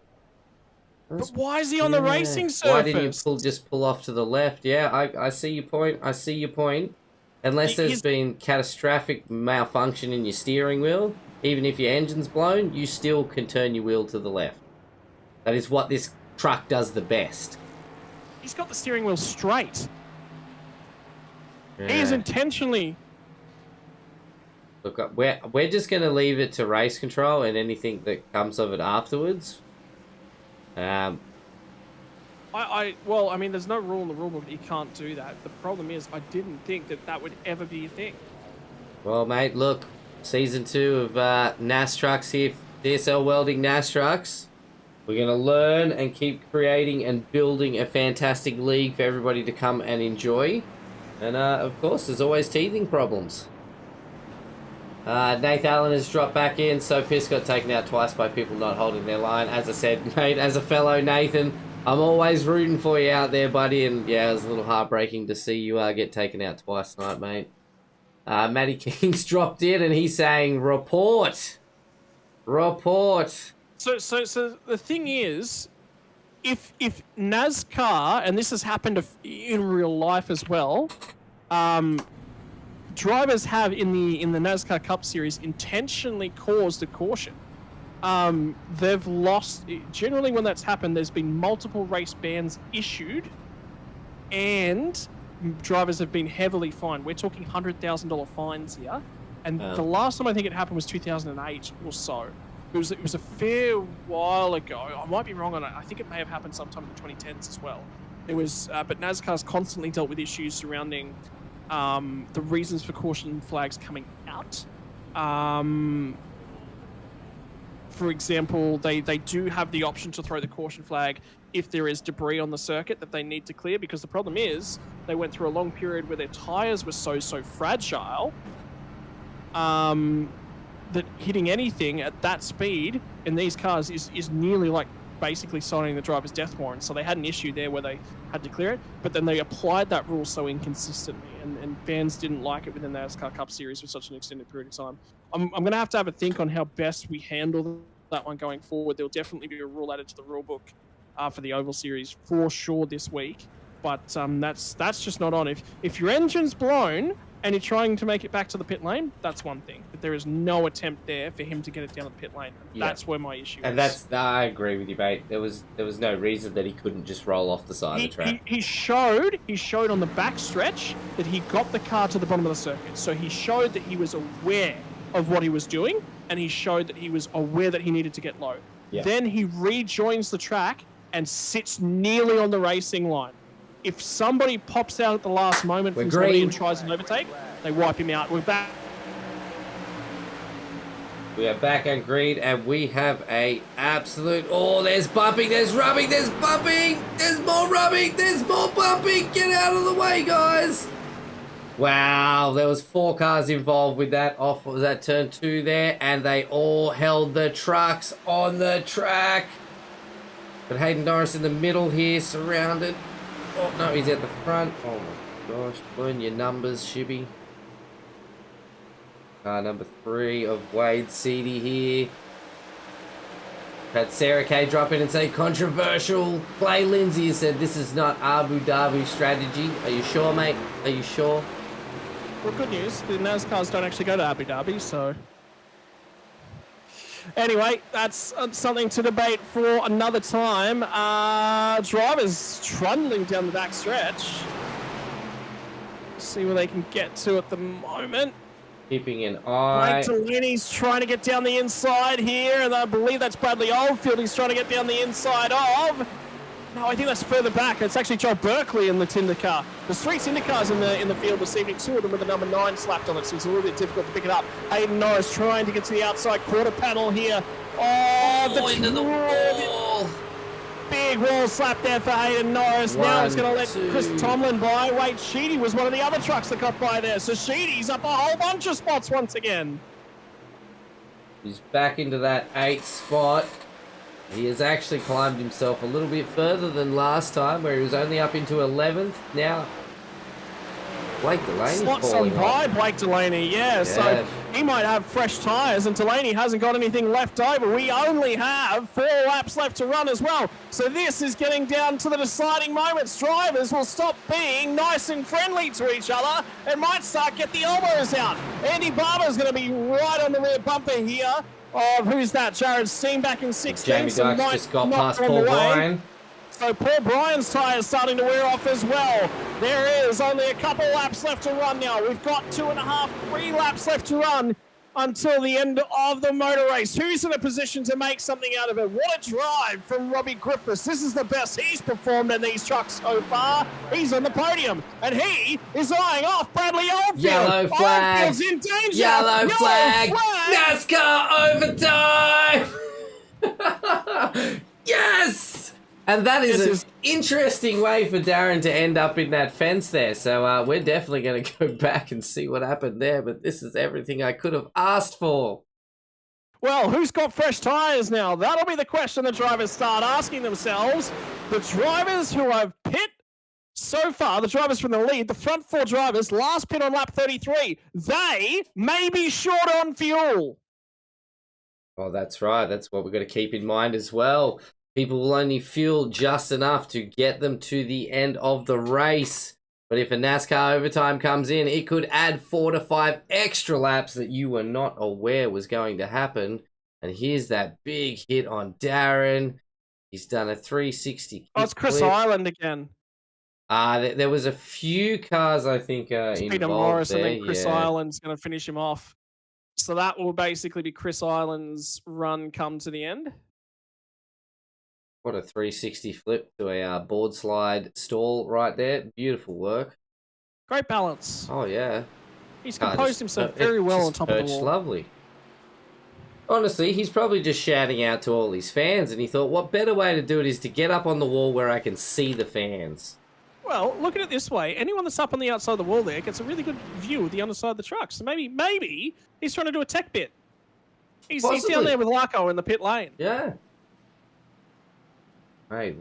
But why is he on the racing surface? Why didn't you just pull off to the left? Yeah, I see your point. I see your point. Unless there's been catastrophic malfunction in your steering wheel, even if your engine's blown, you still can turn your wheel to the left. That is what this truck does the best. He's got the steering wheel straight. Yeah. He is intentionally... Look, we're just going to leave it to race control and anything that comes of it afterwards. Well, I mean, there's no rule in the rulebook that you can't do that. The problem is, I didn't think that would ever be a thing. Well, mate, look, season 2 of NASTRUCKS here, DSL Welding NASTRUCKS. We're going to learn and keep creating and building a fantastic league for everybody to come and enjoy. And, of course, there's always teething problems. Nathan Allen has dropped back in, so Piss got taken out twice by people not holding their line. As I said, mate, as a fellow Nathan, I'm always rooting for you out there, buddy. And yeah, it was a little heartbreaking to see you get taken out twice tonight, mate. Matty King's dropped in and he's saying, report. Report. So the thing is, if NASCAR, and this has happened in real life as well, drivers have in the NASCAR Cup Series intentionally caused a caution. They've lost... Generally, when that's happened, there's been multiple race bans issued, and drivers have been heavily fined. We're talking $100,000 fines here, and the last time I think it happened was 2008 or so. It was a fair while ago. I might be wrong on it. I think it may have happened sometime in the 2010s as well. It was, but NASCAR's constantly dealt with issues surrounding the reasons for caution flags coming out. For example, they do have the option to throw the caution flag if there is debris on the circuit that they need to clear, because the problem is they went through a long period where their tires were so fragile that hitting anything at that speed in these cars is nearly like basically signing the driver's death warrant. So they had an issue there where they had to clear it, but then they applied that rule so inconsistently, and fans didn't like it within the NASCAR Cup Series for such an extended period of time. I'm going to have a think on how best we handle that one going forward. There'll definitely be a rule added to the rule book for the Oval Series for sure this week, but that's just not on. If your engine's blown and you're trying to make it back to the pit lane, that's one thing. But there is no attempt there for him to get it down the pit lane. Yeah. That's where my issue is. And I agree with you, mate. There was no reason that he couldn't just roll off the side of the track. He showed on the back stretch that he got the car to the bottom of the circuit. So he showed that he was aware of what he was doing, and he showed that he was aware that he needed to get low. Yeah. Then he rejoins the track and sits nearly on the racing line. If somebody pops out at the last moment from somebody and tries an overtake, they wipe him out. We're back. We are back on green, and we have a absolute... Oh, there's bumping, there's rubbing, there's bumping, there's more rubbing, there's more bumping. Get out of the way, guys. Wow, there was 4 cars involved with that. Off was that turn 2 there, and they all held the trucks on the track. But Hayden Norris in the middle here, surrounded. Oh, no, he's at the front. Oh, my gosh. Burn your numbers, Shibby. Car number 3 of Wade Seedy here. Had Sarah Kay drop in and say controversial. Clay Lindsay has said this is not Abu Dhabi strategy. Are you sure, mate? Are you sure? Well, good news. The NASCARs don't actually go to Abu Dhabi, so... Anyway, that's something to debate for another time. Drivers trundling down the back stretch. See where they can get to at the moment. Keeping an eye. Blake Delaney's trying to get down the inside here, and I believe that's Bradley Oldfield he's trying to get down the inside of. No, I think that's further back. It's actually Joe Berkeley in the Indycar. There's 3 Indycars in the field this evening, 2 of them with the number 9 slapped on it, so it's a little bit difficult to pick it up. Hayden Norris trying to get to the outside quarter panel here. Oh, into the wall. Big wall slap there for Hayden Norris. Now he's going to let Chris Tomlin by. Wade Sheedy was one of the other trucks that got by there. So Sheedy's up a whole bunch of spots once again. He's back into that 8th spot. He has actually climbed himself a little bit further than last time, where he was only up into 11th. Now, Blake Delaney slots on by Blake Delaney, yeah. So he might have fresh tyres, and Delaney hasn't got anything left over. We only have 4 laps left to run as well. So this is getting down to the deciding moments. Drivers will stop being nice and friendly to each other and might start get the elbows out. Andy Barber's going to be right on the rear bumper here. Oh, who's that? Jared Steen back in 16th. Jamie Dykes just got past Paul Bryan. So Paul Bryan's tyre is starting to wear off as well. There is only a couple laps left to run now. We've got 2.5, 3 laps left to run until the end of the motor race. Who's in a position to make something out of it? What a drive from Robbie Griffiths. This is the best he's performed in these trucks so far. He's on the podium, and he is eyeing off Bradley Oldfield. Yellow flag. Oldfield's in danger. Yellow flag. NASCAR overtime. Yes! And that is an interesting way for Darren to end up in that fence there. So we're definitely going to go back and see what happened there. But this is everything I could have asked for. Well, who's got fresh tyres now? That'll be the question the drivers start asking themselves. The drivers who have pit so far, the drivers from the lead, the front 4 drivers, last pit on lap 33, they may be short on fuel. Oh, that's right. That's what we've got to keep in mind as well. People will only fuel just enough to get them to the end of the race. But if a NASCAR overtime comes in, it could add 4 to 5 extra laps that you were not aware was going to happen. And here's that big hit on Darren. He's done a 360. Oh, it's Chris Island again. There was a few cars, I think, involved Peter Morris, there. and then Chris Island's going to finish him off. So that will basically be Chris Island's run come to the end. What a 360 flip to a board slide stall right there. Beautiful work. Great balance. Oh, yeah. He's composed himself very well on top of the wall. Lovely. Honestly, he's probably just shouting out to all his fans, and he thought, what better way to do it is to get up on the wall where I can see the fans. Well, look at it this way. Anyone that's up on the outside of the wall there gets a really good view of the underside of the truck. So maybe he's trying to do a tech bit. He's down there with Larko in the pit lane. Yeah. Hey,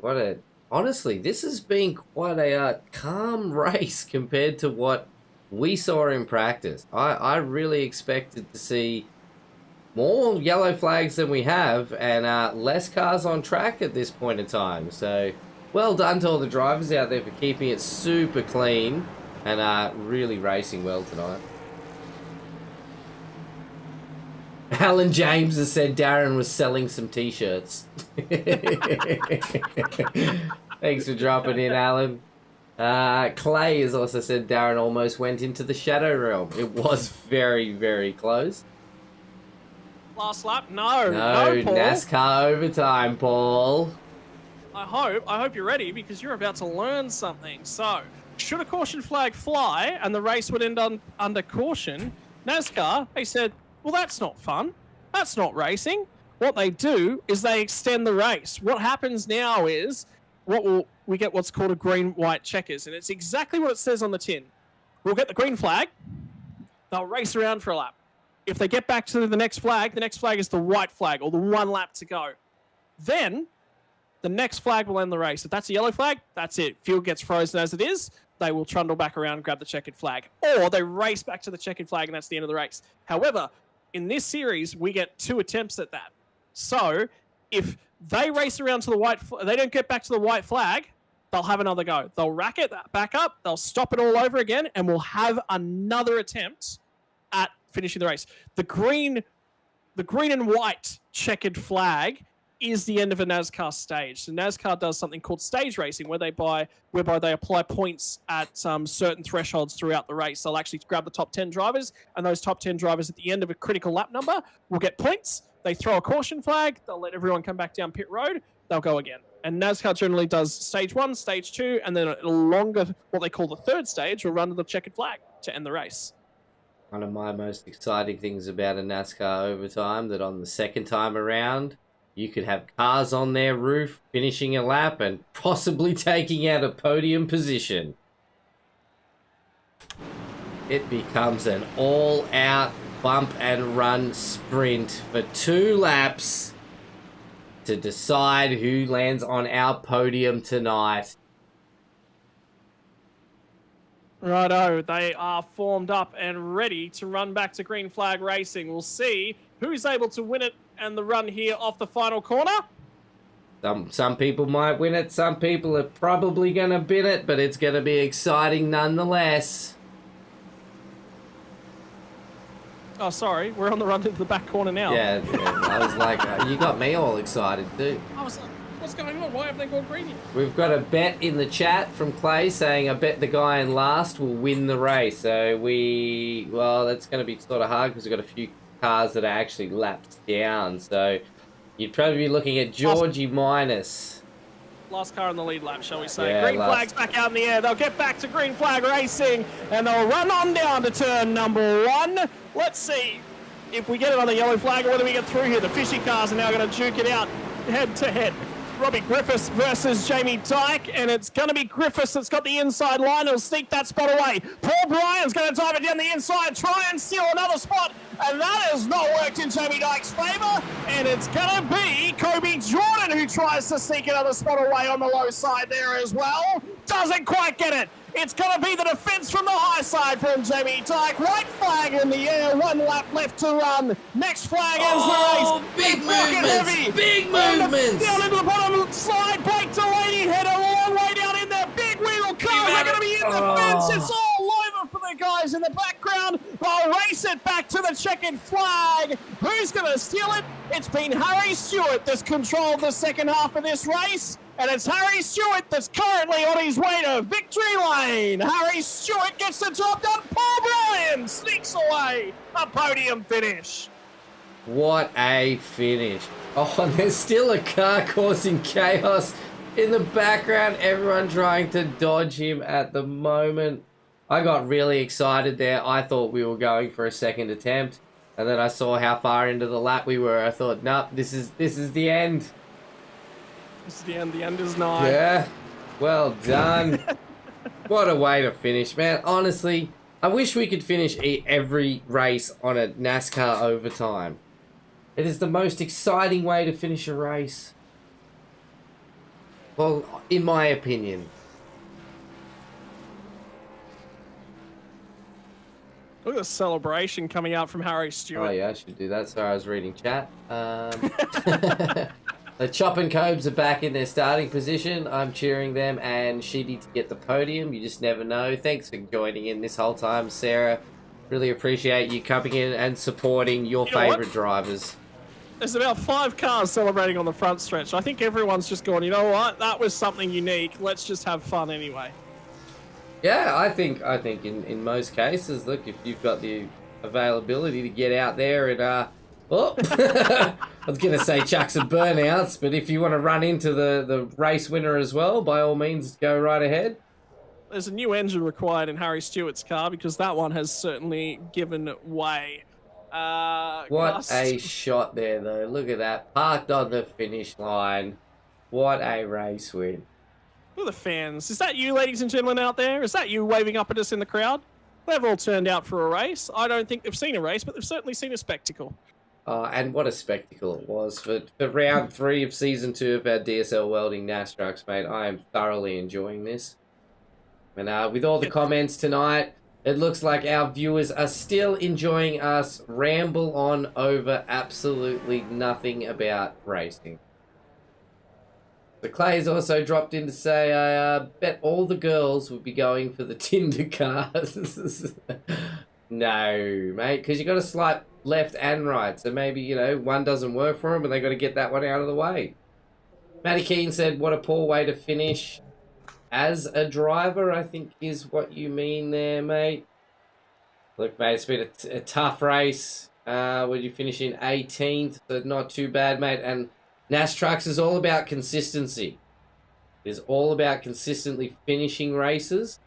honestly, this has been quite a calm race compared to what we saw in practice. I really expected to see more yellow flags than we have, and less cars on track at this point in time. So, well done to all the drivers out there for keeping it super clean and really racing well tonight. Alan James has said Darren was selling some t-shirts. Thanks for dropping in, Alan. Clay has also said Darren almost went into the shadow realm. It was very, very close. Last lap? No, Paul. NASCAR overtime, Paul. I hope you're ready, because you're about to learn something. So, should a caution flag fly and the race would end under caution, NASCAR, they said, well, that's not fun. That's not racing. What they do is they extend the race. What happens now is we get what's called a green-white checkers, and it's exactly what it says on the tin. We'll get the green flag. They'll race around for a lap. If they get back to the next flag is the white flag, or the 1 lap to go. Then the next flag will end the race. If that's a yellow flag, that's it. Fuel gets frozen as it is. They will trundle back around and grab the checkered flag. Or they race back to the checkered flag, and that's the end of the race. However, in this series, we get 2 attempts at that. So, if they race around to the they don't get back to the white flag, they'll have another go. They'll rack it back up, they'll stop it all over again, and we'll have another attempt at finishing the race. The green and white checkered flag is the end of a NASCAR stage. So NASCAR does something called stage racing, whereby they apply points at certain thresholds throughout the race. They'll actually grab the top 10 drivers, and those top 10 drivers at the end of a critical lap number will get points. They throw a caution flag. They'll let everyone come back down pit road. They'll go again. And NASCAR generally does stage 1, stage 2, and then a longer, what they call the third stage, will run to the checkered flag to end the race. One of my most exciting things about a NASCAR overtime, that on the second time around, you could have cars on their roof finishing a lap and possibly taking out a podium position. It becomes an all-out bump and run sprint for 2 laps to decide who lands on our podium tonight. Righto, they are formed up and ready to run back to green flag racing. We'll see who's able to win it and the run here off the final corner. Some people might win it, some people are probably going to bin it, but it's going to be exciting nonetheless. Oh, sorry, we're on the run into the back corner now. Yeah, I was like, you got me all excited too. I was like, what's going on? Why have they gone green here? We've got a bet in the chat from Clay saying, I bet the guy in last will win the race. So well, that's going to be sort of hard because we've got a few cars that are actually lapped down. So you'd probably be looking at Georgie minus. Last car in the lead lap, shall we say. Yeah, green flag's back out in the air. They'll get back to green flag racing, and they'll run on down to turn number 1. Let's see if we get it on the yellow flag or whether we get through here. The fishy cars are now going to duke it out head to head. Robbie Griffiths versus Jamie Dyke, and it's going to be Griffiths that's got the inside line. He'll sneak that spot away. Paul Bryan's going to dive it down the inside, try and steal another spot, and that has not worked in Jamie Dyke's favour, and it's going to be Kobe Jordan who tries to sneak another spot away on the low side there as well. Doesn't quite get it. It's going to be the defence from the high side from Jamie Dyke. White flag in the air, 1 lap left to run. Next flag ends the race. Big movements, big movements. Down into the bottom slide, brake delayed, head a long way down in there. Big wheel cars are going to be in the fence. It's all over for the guys in the background. They'll race it back to the checkered flag. Who's going to steal it? It's been Harry Stewart that's controlled the second half of this race. And it's Harry Stewart that's currently on his way to victory lane. Harry Stewart gets the job done. Paul Bryan sneaks away a podium finish. What a finish. Oh, and there's still a car causing chaos in the background. Everyone trying to dodge him at the moment. I got really excited there. I thought we were going for a second attempt. And then I saw how far into the lap we were. I thought, nope, this is the end. This is the end. The end is nigh. Yeah, well done. What a way to finish, man. Honestly, I wish we could finish every race on a NASCAR overtime. It is the most exciting way to finish a race. Well, in my opinion. Look at the celebration coming out from Harry Stewart. Oh yeah, I should do that. Sorry, I was reading chat. The Chop and Cobes are back in their starting position. I'm cheering them and Sheedy to get the podium. You just never know. Thanks for joining in this whole time, Sarah. Really appreciate you coming in and supporting your favourite drivers. There's about 5 cars celebrating on the front stretch. I think everyone's just going, you know what? That was something unique. Let's just have fun anyway. Yeah, I think in most cases, look, if you've got the availability to get out there and I was going to say chuck some burnouts, but if you want to run into the race winner as well, by all means, go right ahead. There's a new engine required in Harry Stewart's car because that one has certainly given way. What a shot there, though. Look at that. Parked on the finish line. What a race win. Look at the fans. Is that you, ladies and gentlemen, out there? Is that you waving up at us in the crowd? They've all turned out for a race. I don't think they've seen a race, but they've certainly seen a spectacle. And what a spectacle it was. For round 3 of Season 2 of our DSL Welding NASTRUCKS, mate, I am thoroughly enjoying this. And with all the comments tonight, it looks like our viewers are still enjoying us ramble on over absolutely nothing about racing. The Clay's also dropped in to say, I bet all the girls would be going for the Tinder cars. No, mate, because you got to swipe left and right. So maybe, you know, one doesn't work for them and they got to get that one out of the way. Matty Keane said, what a poor way to finish as a driver, I think is what you mean there, mate. Look, mate, it's been a tough race. When you finish in 18th, so not too bad, mate. And NASTRUCKS is all about consistency. It's all about consistently finishing races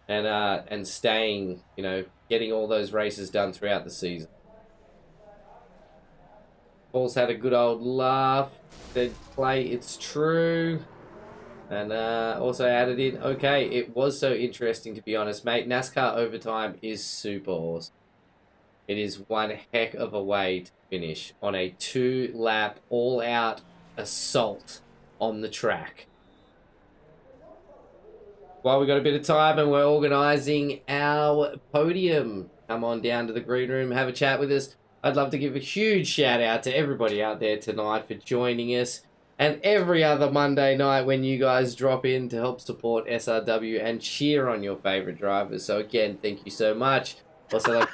and staying, you know, getting all those races done throughout the season. Paul's had a good old laugh. Said, Clay, it's true. And also added in, okay, it was so interesting, to be honest, mate. NASCAR overtime is super awesome. It is one heck of a way to finish on a 2-lap, all-out assault on the track. While we got a bit of time and we're organising our podium, come on down to the green room, have a chat with us. I'd love to give a huge shout out to everybody out there tonight for joining us. And every other Monday night when you guys drop in to help support SRW and cheer on your favourite drivers. So again, thank you so much. Also, like,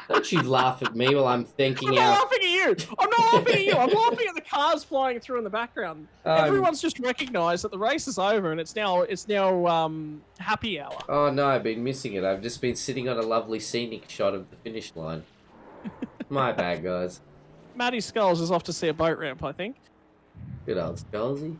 don't you laugh at me while I'm thinking I'm not laughing at you. I'm not laughing at you. I'm laughing at the cars flying through in the background. Everyone's just recognised that the race is over and it's now happy hour. Oh no, I've been missing it. I've just been sitting on a lovely scenic shot of the finish line. My bad, guys. Matty Skulls is off to see a boat ramp, I think. Good old Skullsy.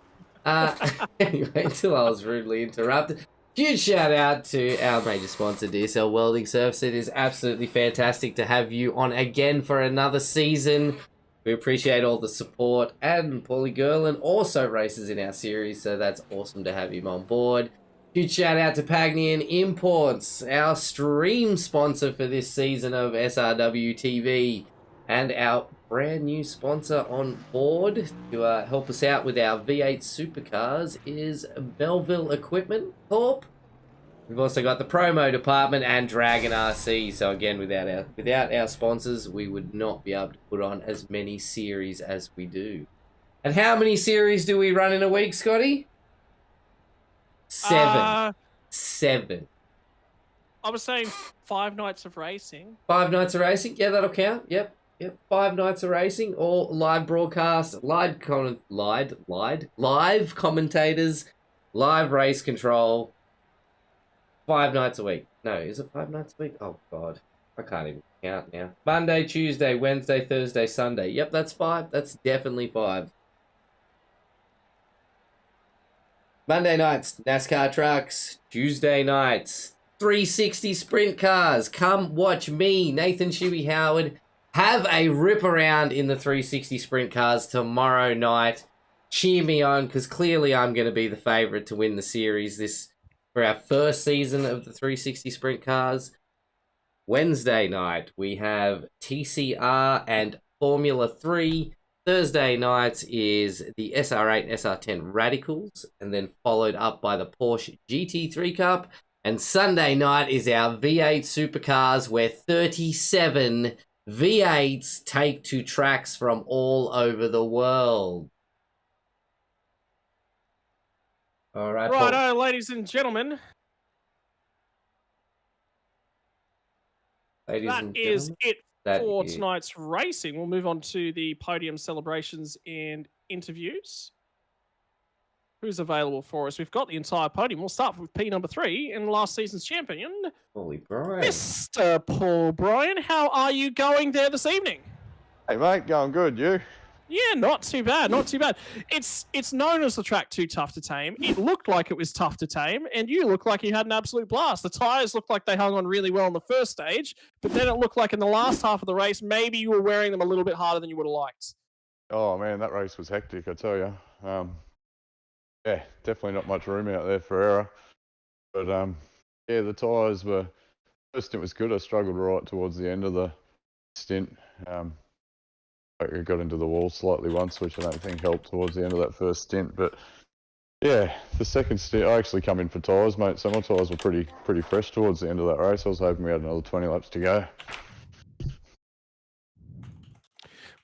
Anyway, until I was rudely interrupted. Huge shout out to our major sponsor, DSL Welding Service. It is absolutely fantastic to have you on again for another season. We appreciate all the support and Paulie Gerlin also races in our series, so that's awesome to have him on board. Huge shout out to Pagnian Imports, our stream sponsor for this season of SRW TV, and our brand new sponsor on board to help us out with our V8 Supercars is Melville Equipment Corp. We've also got the promo department and Dragon RC. So again, without our sponsors, we would not be able to put on as many series as we do. And how many series do we run in a week, Scotty? 7. 7. I was saying 5 nights of racing. 5 nights of racing? Yeah, that'll count. Yep. 5 nights of racing, all live broadcast, live commentators, live race control. 5 nights a week. No, is it 5 nights a week? Oh God, I can't even count now. Monday, Tuesday, Wednesday, Thursday, Sunday. Yep, that's 5. That's definitely 5. Monday nights, NASCAR trucks. Tuesday nights, 360 sprint cars. Come watch me, Nathan Shuey Howard, have a rip around in the 360 sprint cars tomorrow night. Cheer me on, because clearly I'm going to be the favourite to win the series for our first season of the 360 sprint cars. Wednesday night, we have TCR and Formula 3. Thursday nights is the SR8 and SR10 Radicals, and then followed up by the Porsche GT3 Cup. And Sunday night is our V8 Supercars, where 37 V8s take to tracks from all over the world. All right, Righto, ladies and gentlemen. That is it for tonight's racing. We'll move on to the podium celebrations and interviews. Who's available for us? We've got the entire podium. We'll start with P number 3 and last season's champion, Holy Brian. Mr. Paul Bryan. How are you going there this evening? Hey mate, going good, you? Yeah, not too bad, not too bad. It's known as the track Too Tough to Tame. It looked like it was tough to tame, and you looked like you had an absolute blast. The tyres looked like they hung on really well on the first stage, but then it looked like in the last half of the race, maybe you were wearing them a little bit harder than you would have liked. Oh man, that race was hectic, I tell you. Yeah, definitely not much room out there for error. But yeah, the tyres were, first stint was good. I struggled right towards the end of the stint. I got into the wall slightly once, which I don't think helped towards the end of that first stint. But yeah, the second stint, I actually come in for tyres, mate. So my tyres were pretty fresh towards the end of that race. I was hoping we had another 20 laps to go.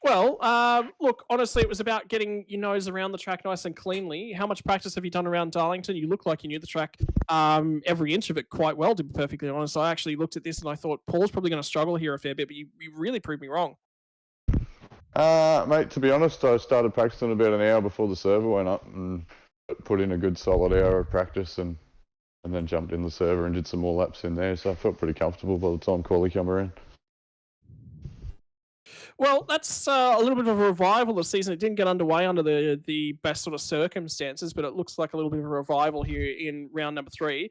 Well, look, honestly, it was about getting your nose around the track nice and cleanly. How much practice have you done around Darlington? You look like you knew the track every inch of it quite well, to be perfectly honest. I actually looked at this and I thought Paul's probably going to struggle here a fair bit, but you really proved me wrong. Mate, to be honest, I started practicing about an hour before the server went up and put in a good solid hour of practice and then jumped in the server and did some more laps in there. So I felt pretty comfortable by the time quali come around. Well, that's a little bit of a revival of the season. It didn't get underway under the best sort of circumstances, but it looks like a little bit of a revival here in round number 3.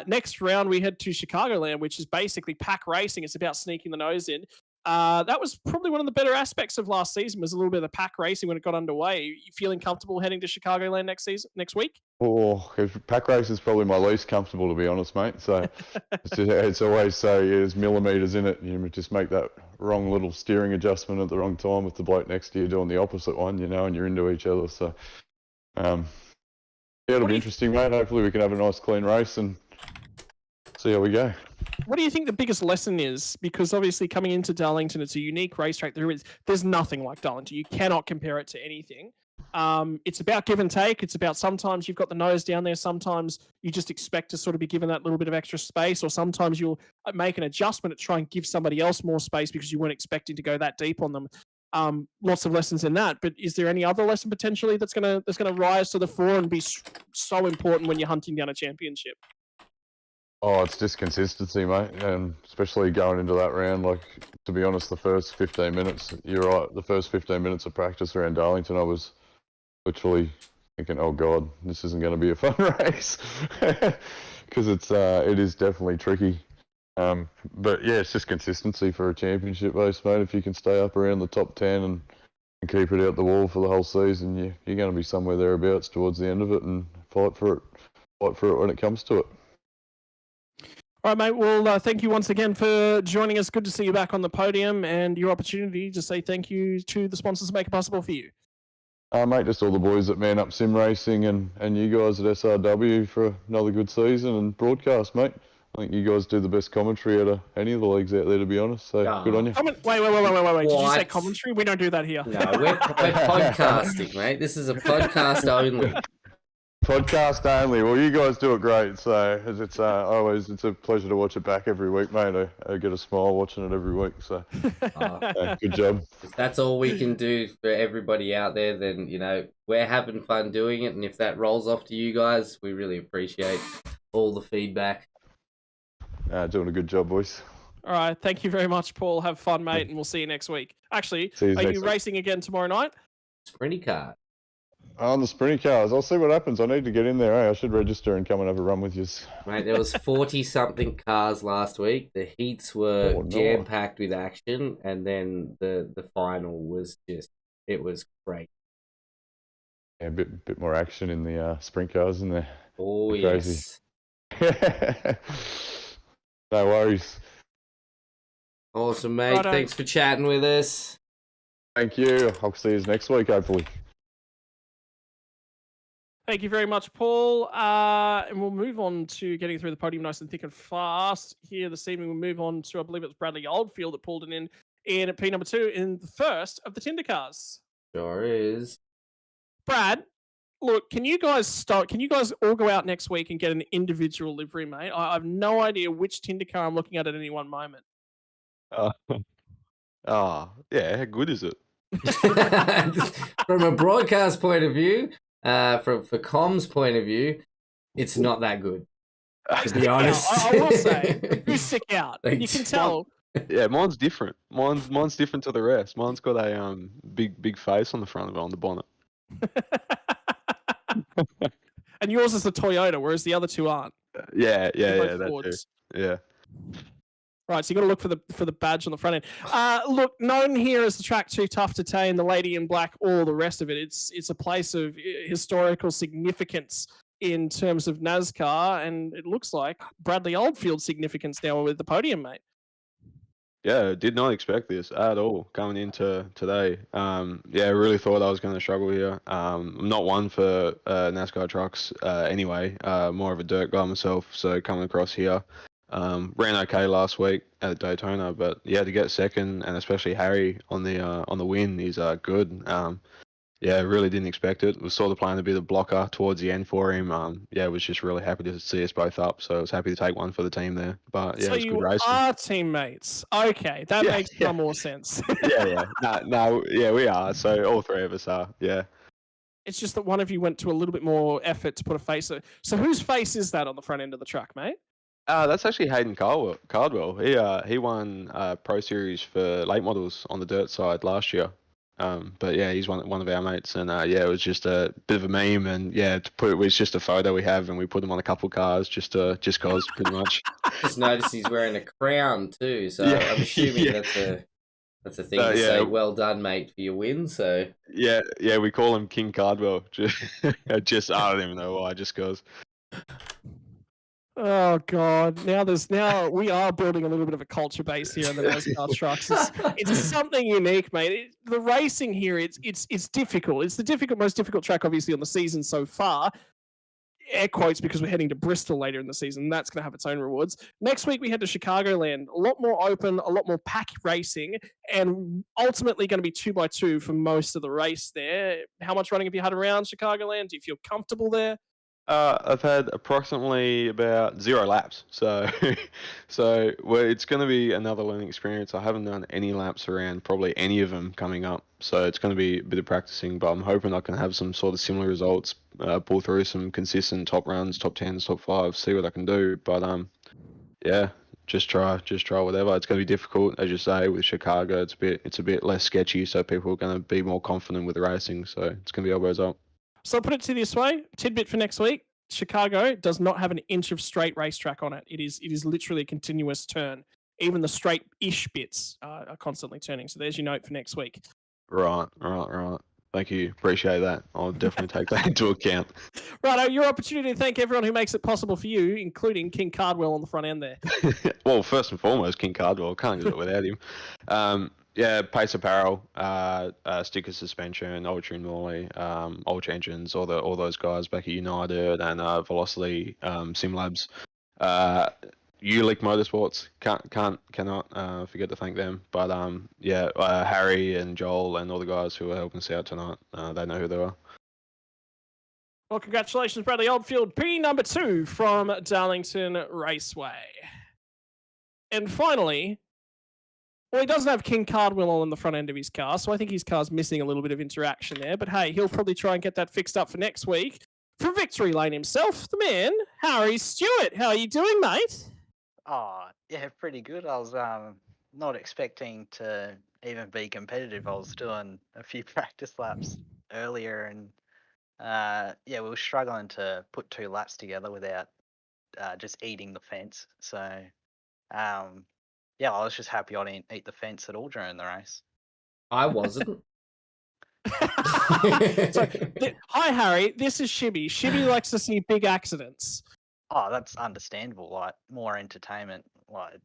Next round, we head to Chicagoland, which is basically pack racing. It's about sneaking the nose in. That was probably one of the better aspects of last season, was a little bit of the pack racing when it got underway. You feeling comfortable heading to Chicagoland next week? Oh, pack race is probably my least comfortable, to be honest, mate. So it's always so there's millimeters in it. You just make that wrong little steering adjustment at the wrong time with the bloke next to you doing the opposite one, and you're into each other. So yeah, it'll be interesting, mate. Hopefully we can have a nice clean race and see how we go. What do you think the biggest lesson is? Because obviously coming into Darlington, it's a unique racetrack. There's nothing like Darlington. You cannot compare it to anything. It's about give and take. It's about sometimes you've got the nose down there. Sometimes you just expect to sort of be given that little bit of extra space, or sometimes you'll make an adjustment to try and give somebody else more space because you weren't expecting to go that deep on them. Lots of lessons in that. But is there any other lesson potentially that's gonna rise to the fore and be so important when you're hunting down a championship? Oh, it's just consistency, mate, and especially going into that round. Like, to be honest, the first 15 minutes, you're right, the first 15 minutes of practice around Darlington, I was literally thinking, oh God, this isn't going to be a fun race, because it is definitely tricky. But yeah, it's just consistency for a championship race, mate. If you can stay up around the top 10 and keep it out the wall for the whole season, you're going to be somewhere thereabouts towards the end of it and fight for it when it comes to it. All right, mate. Well, thank you once again for joining us. Good to see you back on the podium, and your opportunity to say thank you to the sponsors that make it possible for you. Mate, just all the boys at Man Up Sim Racing and you guys at SRW for another good season and broadcast, mate. I think you guys do the best commentary out of any of the leagues out there, to be honest. So good on you. Wait. Did you say commentary? We don't do that here. No, we're podcasting, mate. This is a podcast only. Podcast only. Well, you guys do it great. So it's a pleasure to watch it back every week, mate. I get a smile watching it every week. So good job. If that's all we can do for everybody out there, then we're having fun doing it. And if that rolls off to you guys, we really appreciate all the feedback. Doing a good job, boys. All right. Thank you very much, Paul. Have fun, mate, and we'll see you next week. Actually, are you racing again tomorrow night? Sprintcars. On the Sprintcars. I'll see what happens. I need to get in there. I should register and come and have a run with you. Mate, there was 40-something cars last week. The heats were jam-packed with action, and then the final was it was great. Yeah, a bit more action in the Sprintcars in there. Oh, yes. No worries. Awesome, mate. Righto. Thanks for chatting with us. Thank you. I'll see you next week, hopefully. Thank you very much, Paul. And we'll move on to getting through the podium nice and thick and fast. Here this evening, we'll move on to, I believe it was Bradley Oldfield that pulled it in at P number 2 in the first of the Indycars. Sure is. Brad, look, can you guys all go out next week and get an individual livery, mate? I have no idea which Indycar I'm looking at any one moment. Yeah, how good is it? From a broadcast point of view, for comms point of view, it's not that good, to be honest. I will say, you stick out. You can tell. Yeah, mine's different. Mine's different to the rest. Mine's got a big face on the front of it, on the bonnet. And yours is the Toyota, whereas the other two aren't. Yeah, that too. Yeah. Right, so you got to look for the badge on the front end. Look, known here as the track too tough to tame, the Lady in Black, all the rest of it. It's a place of historical significance in terms of NASCAR, and it looks like Bradley Oldfield's significance now with the podium, mate. Yeah, did not expect this at all coming into today. I really thought I was going to struggle here. I'm not one for NASCAR trucks anyway. More of a dirt guy myself, so coming across here. Ran okay last week at Daytona, but yeah, to get second and especially Harry on the win is good. Yeah, really didn't expect it. Was sort of playing a bit of blocker towards the end for him. Yeah, was just really happy to see us both up. So I was happy to take one for the team there. But yeah, So it was good you racing. are teammates. Okay, that Yeah, makes yeah. far more sense. Yeah. No, yeah, we are. So all three of us are. Yeah. It's just that one of you went to a little bit more effort to put a face. So whose face is that on the front end of the truck, mate? That's actually Hayden Cardwell. He won Pro Series for late models on the dirt side last year. But yeah, he's one of our mates, and yeah, it was just a bit of a meme, and yeah, it was just a photo we have, and we put him on a couple of cars just cause pretty much. Just noticed he's wearing a crown too, so Yeah, I'm assuming yeah. that's a thing to Yeah. say. Well done, mate, for your win. So Yeah, we call him King Cardwell. Just I don't even know why, just cause. Oh God! Now we are building a little bit of a culture base here in the NASCAR trucks. It's something unique, mate. The racing here, it's difficult. It's the most difficult track, obviously, on the season so far. Air quotes, because we're heading to Bristol later in the season. That's going to have its own rewards. Next week we head to Chicagoland. A lot more open, a lot more pack racing, and ultimately going to be 2x2 for most of the race there. How much running have you had around Chicagoland? Do you feel comfortable there? I've had approximately about 0 laps, so it's going to be another learning experience. I haven't done any laps around probably any of them coming up, so it's going to be a bit of practicing. But I'm hoping I can have some sort of similar results, pull through some consistent top runs, top 10s, top 5s, see what I can do. But yeah, just try whatever. It's going to be difficult, as you say, with Chicago. It's a bit less sketchy, so people are going to be more confident with the racing. So it's going to be elbows up. So I'll put it to you this way: tidbit for next week. Chicago does not have an inch of straight racetrack on it. It is literally a continuous turn. Even the straight-ish bits are constantly turning. So there's your note for next week. Right. Thank you. Appreciate that. I'll definitely take that into account. Righto, your opportunity to thank everyone who makes it possible for you, including King Cardwell on the front end there. Well, first and foremost, King Cardwell. Can't do it without him. Yeah, Pace Apparel, Sticker Suspension, Ultra Norley, Ultra Engines, all those guys back at United and Velocity Sim Labs. Ulick Motorsports, cannot forget to thank them. But yeah, Harry and Joel and all the guys who are helping us out tonight, they know who they are. Well, congratulations, Bradley Oldfield, P number 2 from Darlington Raceway. And finally, well, he doesn't have King Cardwell on the front end of his car, so I think his car's missing a little bit of interaction there. But hey, he'll probably try and get that fixed up for next week. For Victory Lane himself, the man, Harry Stewart. How are you doing, mate? Oh, yeah, pretty good. I was not expecting to even be competitive. I was doing a few practice laps earlier, and yeah, we were struggling to put 2 laps together without just eating the fence. So, yeah, I was just happy I didn't eat the fence at all during the race. I wasn't. Hi, Harry. This is Shibby. Shibby likes to see big accidents. Oh, that's understandable. Like, more entertainment. Like,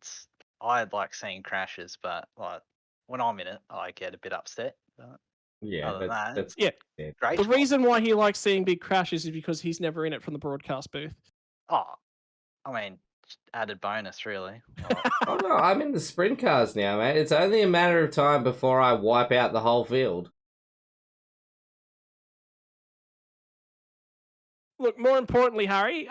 I like seeing crashes, but like when I'm in it, I get a bit upset. But Yeah, other than that, that's Yeah. great. The reason why he likes seeing big crashes is because he's never in it from the broadcast booth. Oh, I mean, added bonus, really. Oh no, I'm in the sprint cars now, mate. It's only a matter of time before I wipe out the whole field. Look, more importantly, Harry,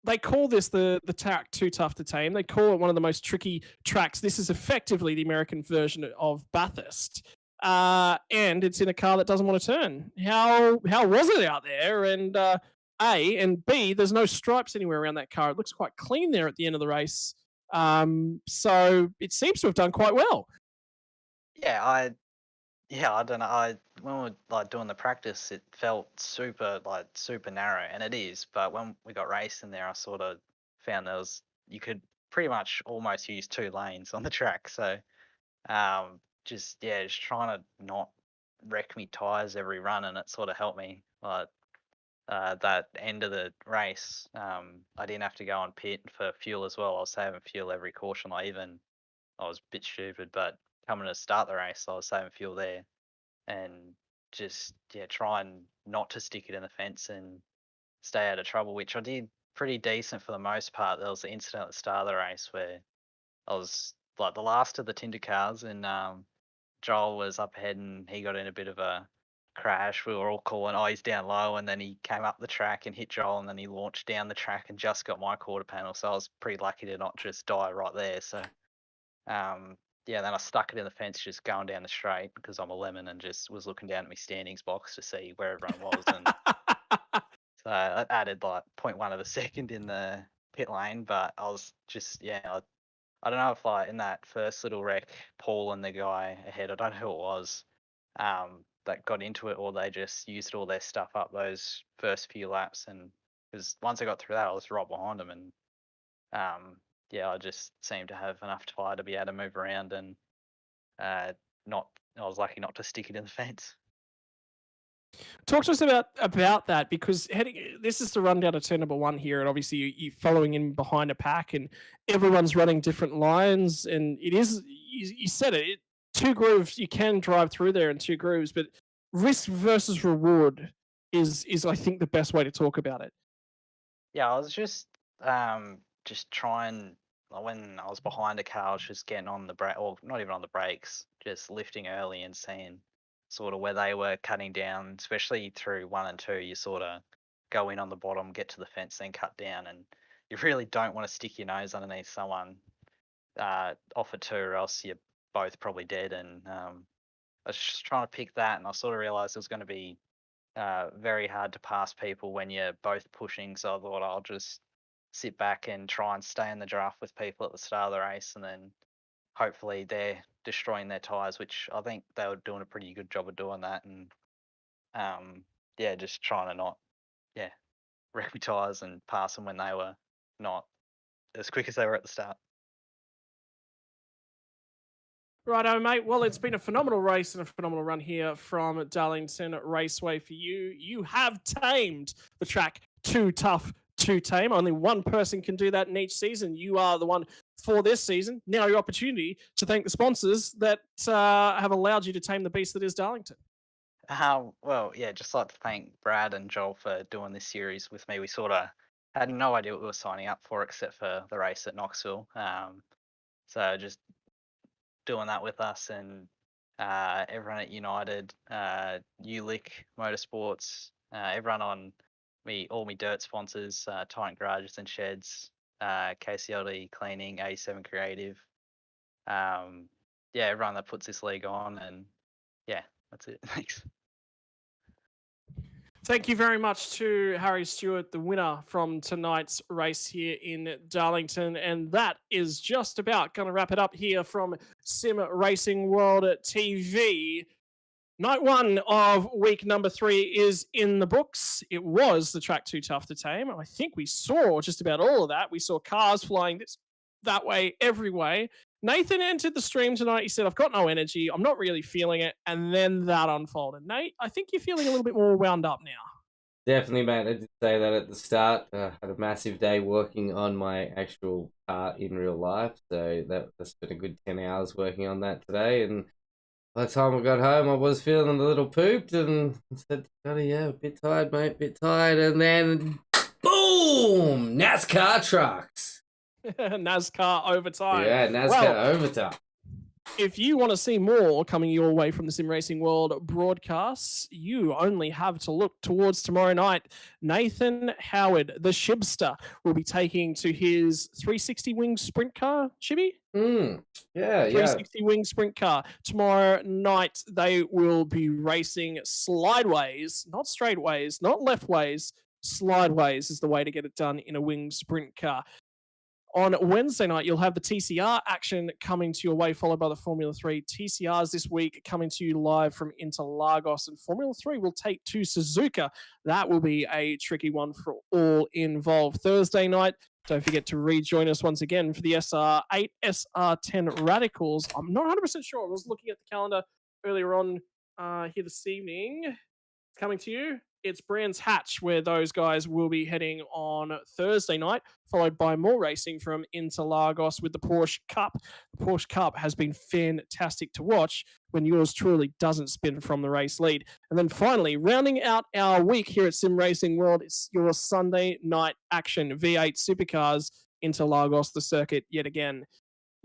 they call this the track too tough to tame. They call it one of the most tricky tracks. This is effectively the American version of Bathurst. And it's in a car that doesn't want to turn. How was it out there? And A, and B, there's no stripes anywhere around that car. It looks quite clean there at the end of the race. So it seems to have done quite well. Yeah, I don't know. When we were like doing the practice, it felt super narrow, and it is. But when we got racing there, I sort of found you could pretty much almost use 2 lanes on the track. So, just trying to not wreck me tires every run, and it sort of helped me. Like that end of the race, I didn't have to go on pit for fuel as well. I was saving fuel every caution. I was a bit stupid, but coming to start the race, I was saving fuel there, and just trying not to stick it in the fence and stay out of trouble, which I did pretty decent for the most part. There was an incident at the start of the race where I was like the last of the Tinder cars, and Joel was up ahead and he got in a bit of a crash. We were all calling, "Oh, he's down low," and then he came up the track and hit Joel, and then he launched down the track and just got my quarter panel. So I was pretty lucky to not just die right there. So yeah, then I stuck it in the fence just going down the straight because I'm a lemon and just was looking down at my standings box to see where everyone was. And so that added like 0.1 of a second in the pit lane. But I was just, yeah, I don't know if like in that first little wreck, Paul and the guy ahead, I don't know who it was, that got into it, or they just used all their stuff up those first few laps. And because once I got through that, I was right behind them. And yeah, I just seemed to have enough tire to be able to move around, and I was lucky not to stick it in the fence. Talk to us about that, because this is the rundown of turn number 1 here, and obviously you're following in behind a pack, and everyone's running different lines, and it is you said it, 2 grooves. You can drive through there in 2 grooves, but risk versus reward is I think the best way to talk about it. Yeah, I was just trying, like, when I was behind a car, I was just getting on the brake, or not even on the brakes, just lifting early and seeing sort of where they were cutting down, especially through 1 and 2. You sort of go in on the bottom, get to the fence, then cut down, and you really don't want to stick your nose underneath someone off at 2, or else you're both probably dead. And I was just trying to pick that, and I sort of realized it was going to be very hard to pass people when you're both pushing. So I thought I'll just sit back and try and stay in the draft with people at the start of the race, and then hopefully they're destroying their tires, which I think they were doing a pretty good job of doing that. And yeah, just trying to not wreck my tires and pass them when they were not as quick as they were at the start. Righto, mate. Well, it's been a phenomenal race and a phenomenal run here from Darlington Raceway for you. You have tamed the track too tough to tame. Only one person can do that in each season. You are the one for this season. Now your opportunity to thank the sponsors that have allowed you to tame the beast that is Darlington. Well, yeah, just like to thank Brad and Joel for doing this series with me. We sort of had no idea what we were signing up for, except for the race at Knoxville. So just doing that with us, and everyone at United, ULIC Motorsports, everyone on all my dirt sponsors, Titan Garages and Sheds, KCLD Cleaning, A7 Creative. Yeah, everyone that puts this league on, and yeah, that's it. Thanks. Thank you very much to Harry Stewart, the winner from tonight's race here in Darlington. And that is just about going to wrap it up here from Sim Racing World TV. Night 1 of week number 3 is in the books. It was the track too tough to tame. I think we saw just about all of that. We saw cars flying that way, every way. Nathan entered the stream tonight. He said, "I've got no energy. I'm not really feeling it." And then that unfolded. Nate, I think you're feeling a little bit more wound up now. Definitely, mate. I did say that at the start. Had a massive day working on my actual car in real life. So that's been a good 10 hours working on that today. And by the time I got home, I was feeling a little pooped and said, yeah, a bit tired, mate, a bit tired. And then, boom, NASCAR trucks. NASCAR overtime. Yeah, NASCAR overtime. If you want to see more coming your way from the Sim Racing World broadcasts, you only have to look towards tomorrow night. Nathan Howard, the Shibster, will be taking to his 360 wing sprint car, Shibby? Yeah. 360 wing sprint car. Tomorrow night, they will be racing slideways, not straightaways, not leftways. Slideways is the way to get it done in a wing sprint car. On Wednesday night, you'll have the TCR action coming to your way, followed by the Formula 3. TCRs this week coming to you live from Interlagos, and Formula 3 will take to Suzuka. That will be a tricky one for all involved. Thursday night, don't forget to rejoin us once again for the SR8, SR10 Radicals. I'm not 100% sure. I was looking at the calendar earlier on here this evening. It's coming to you it's Brands Hatch, where those guys will be heading on Thursday night, followed by more racing from Interlagos with the Porsche Cup. The Porsche Cup has been fantastic to watch when yours truly doesn't spin from the race lead. And then finally, rounding out our week here at Sim Racing World, it's your Sunday night action, V8 Supercars, Interlagos, the circuit yet again.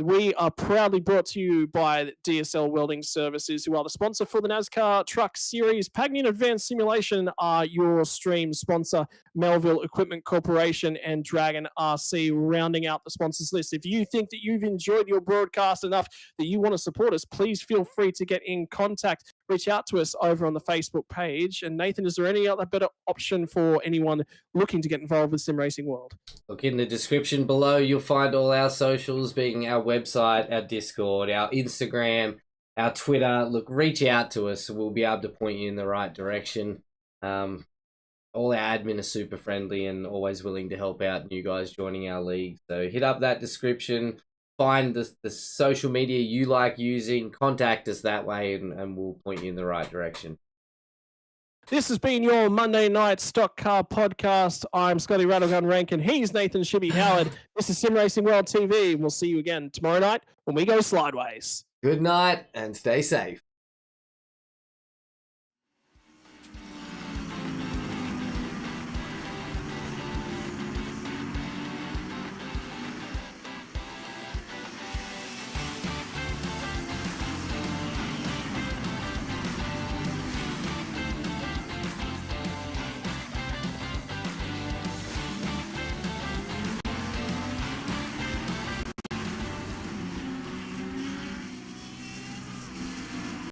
We are proudly brought to you by DSL Welding Services, who are the sponsor for the NASCAR Truck Series. Pagny Advanced Simulation are your stream sponsor. Melville Equipment Corporation and Dragon RC rounding out the sponsors list. If you think that you've enjoyed your broadcast enough that you want to support us, please feel free to get in contact. Reach out to us over on the Facebook page. And Nathan, is there any other better option for anyone looking to get involved with Sim Racing World? Look in the description below. You'll find all our socials, being our website, our Discord, our Instagram, our Twitter. Look, reach out to us. We'll be able to point you in the right direction. All our admin are super friendly and always willing to help out new guys joining our league. So hit up that description. Find the social media you like using. Contact us that way, and we'll point you in the right direction. This has been your Monday Night Stock Car Podcast. I'm Scotty Rattlegun Rankin. He's Nathan Shibby Howard. This is Sim Racing World TV. We'll see you again tomorrow night when we go slideways. Good night and stay safe.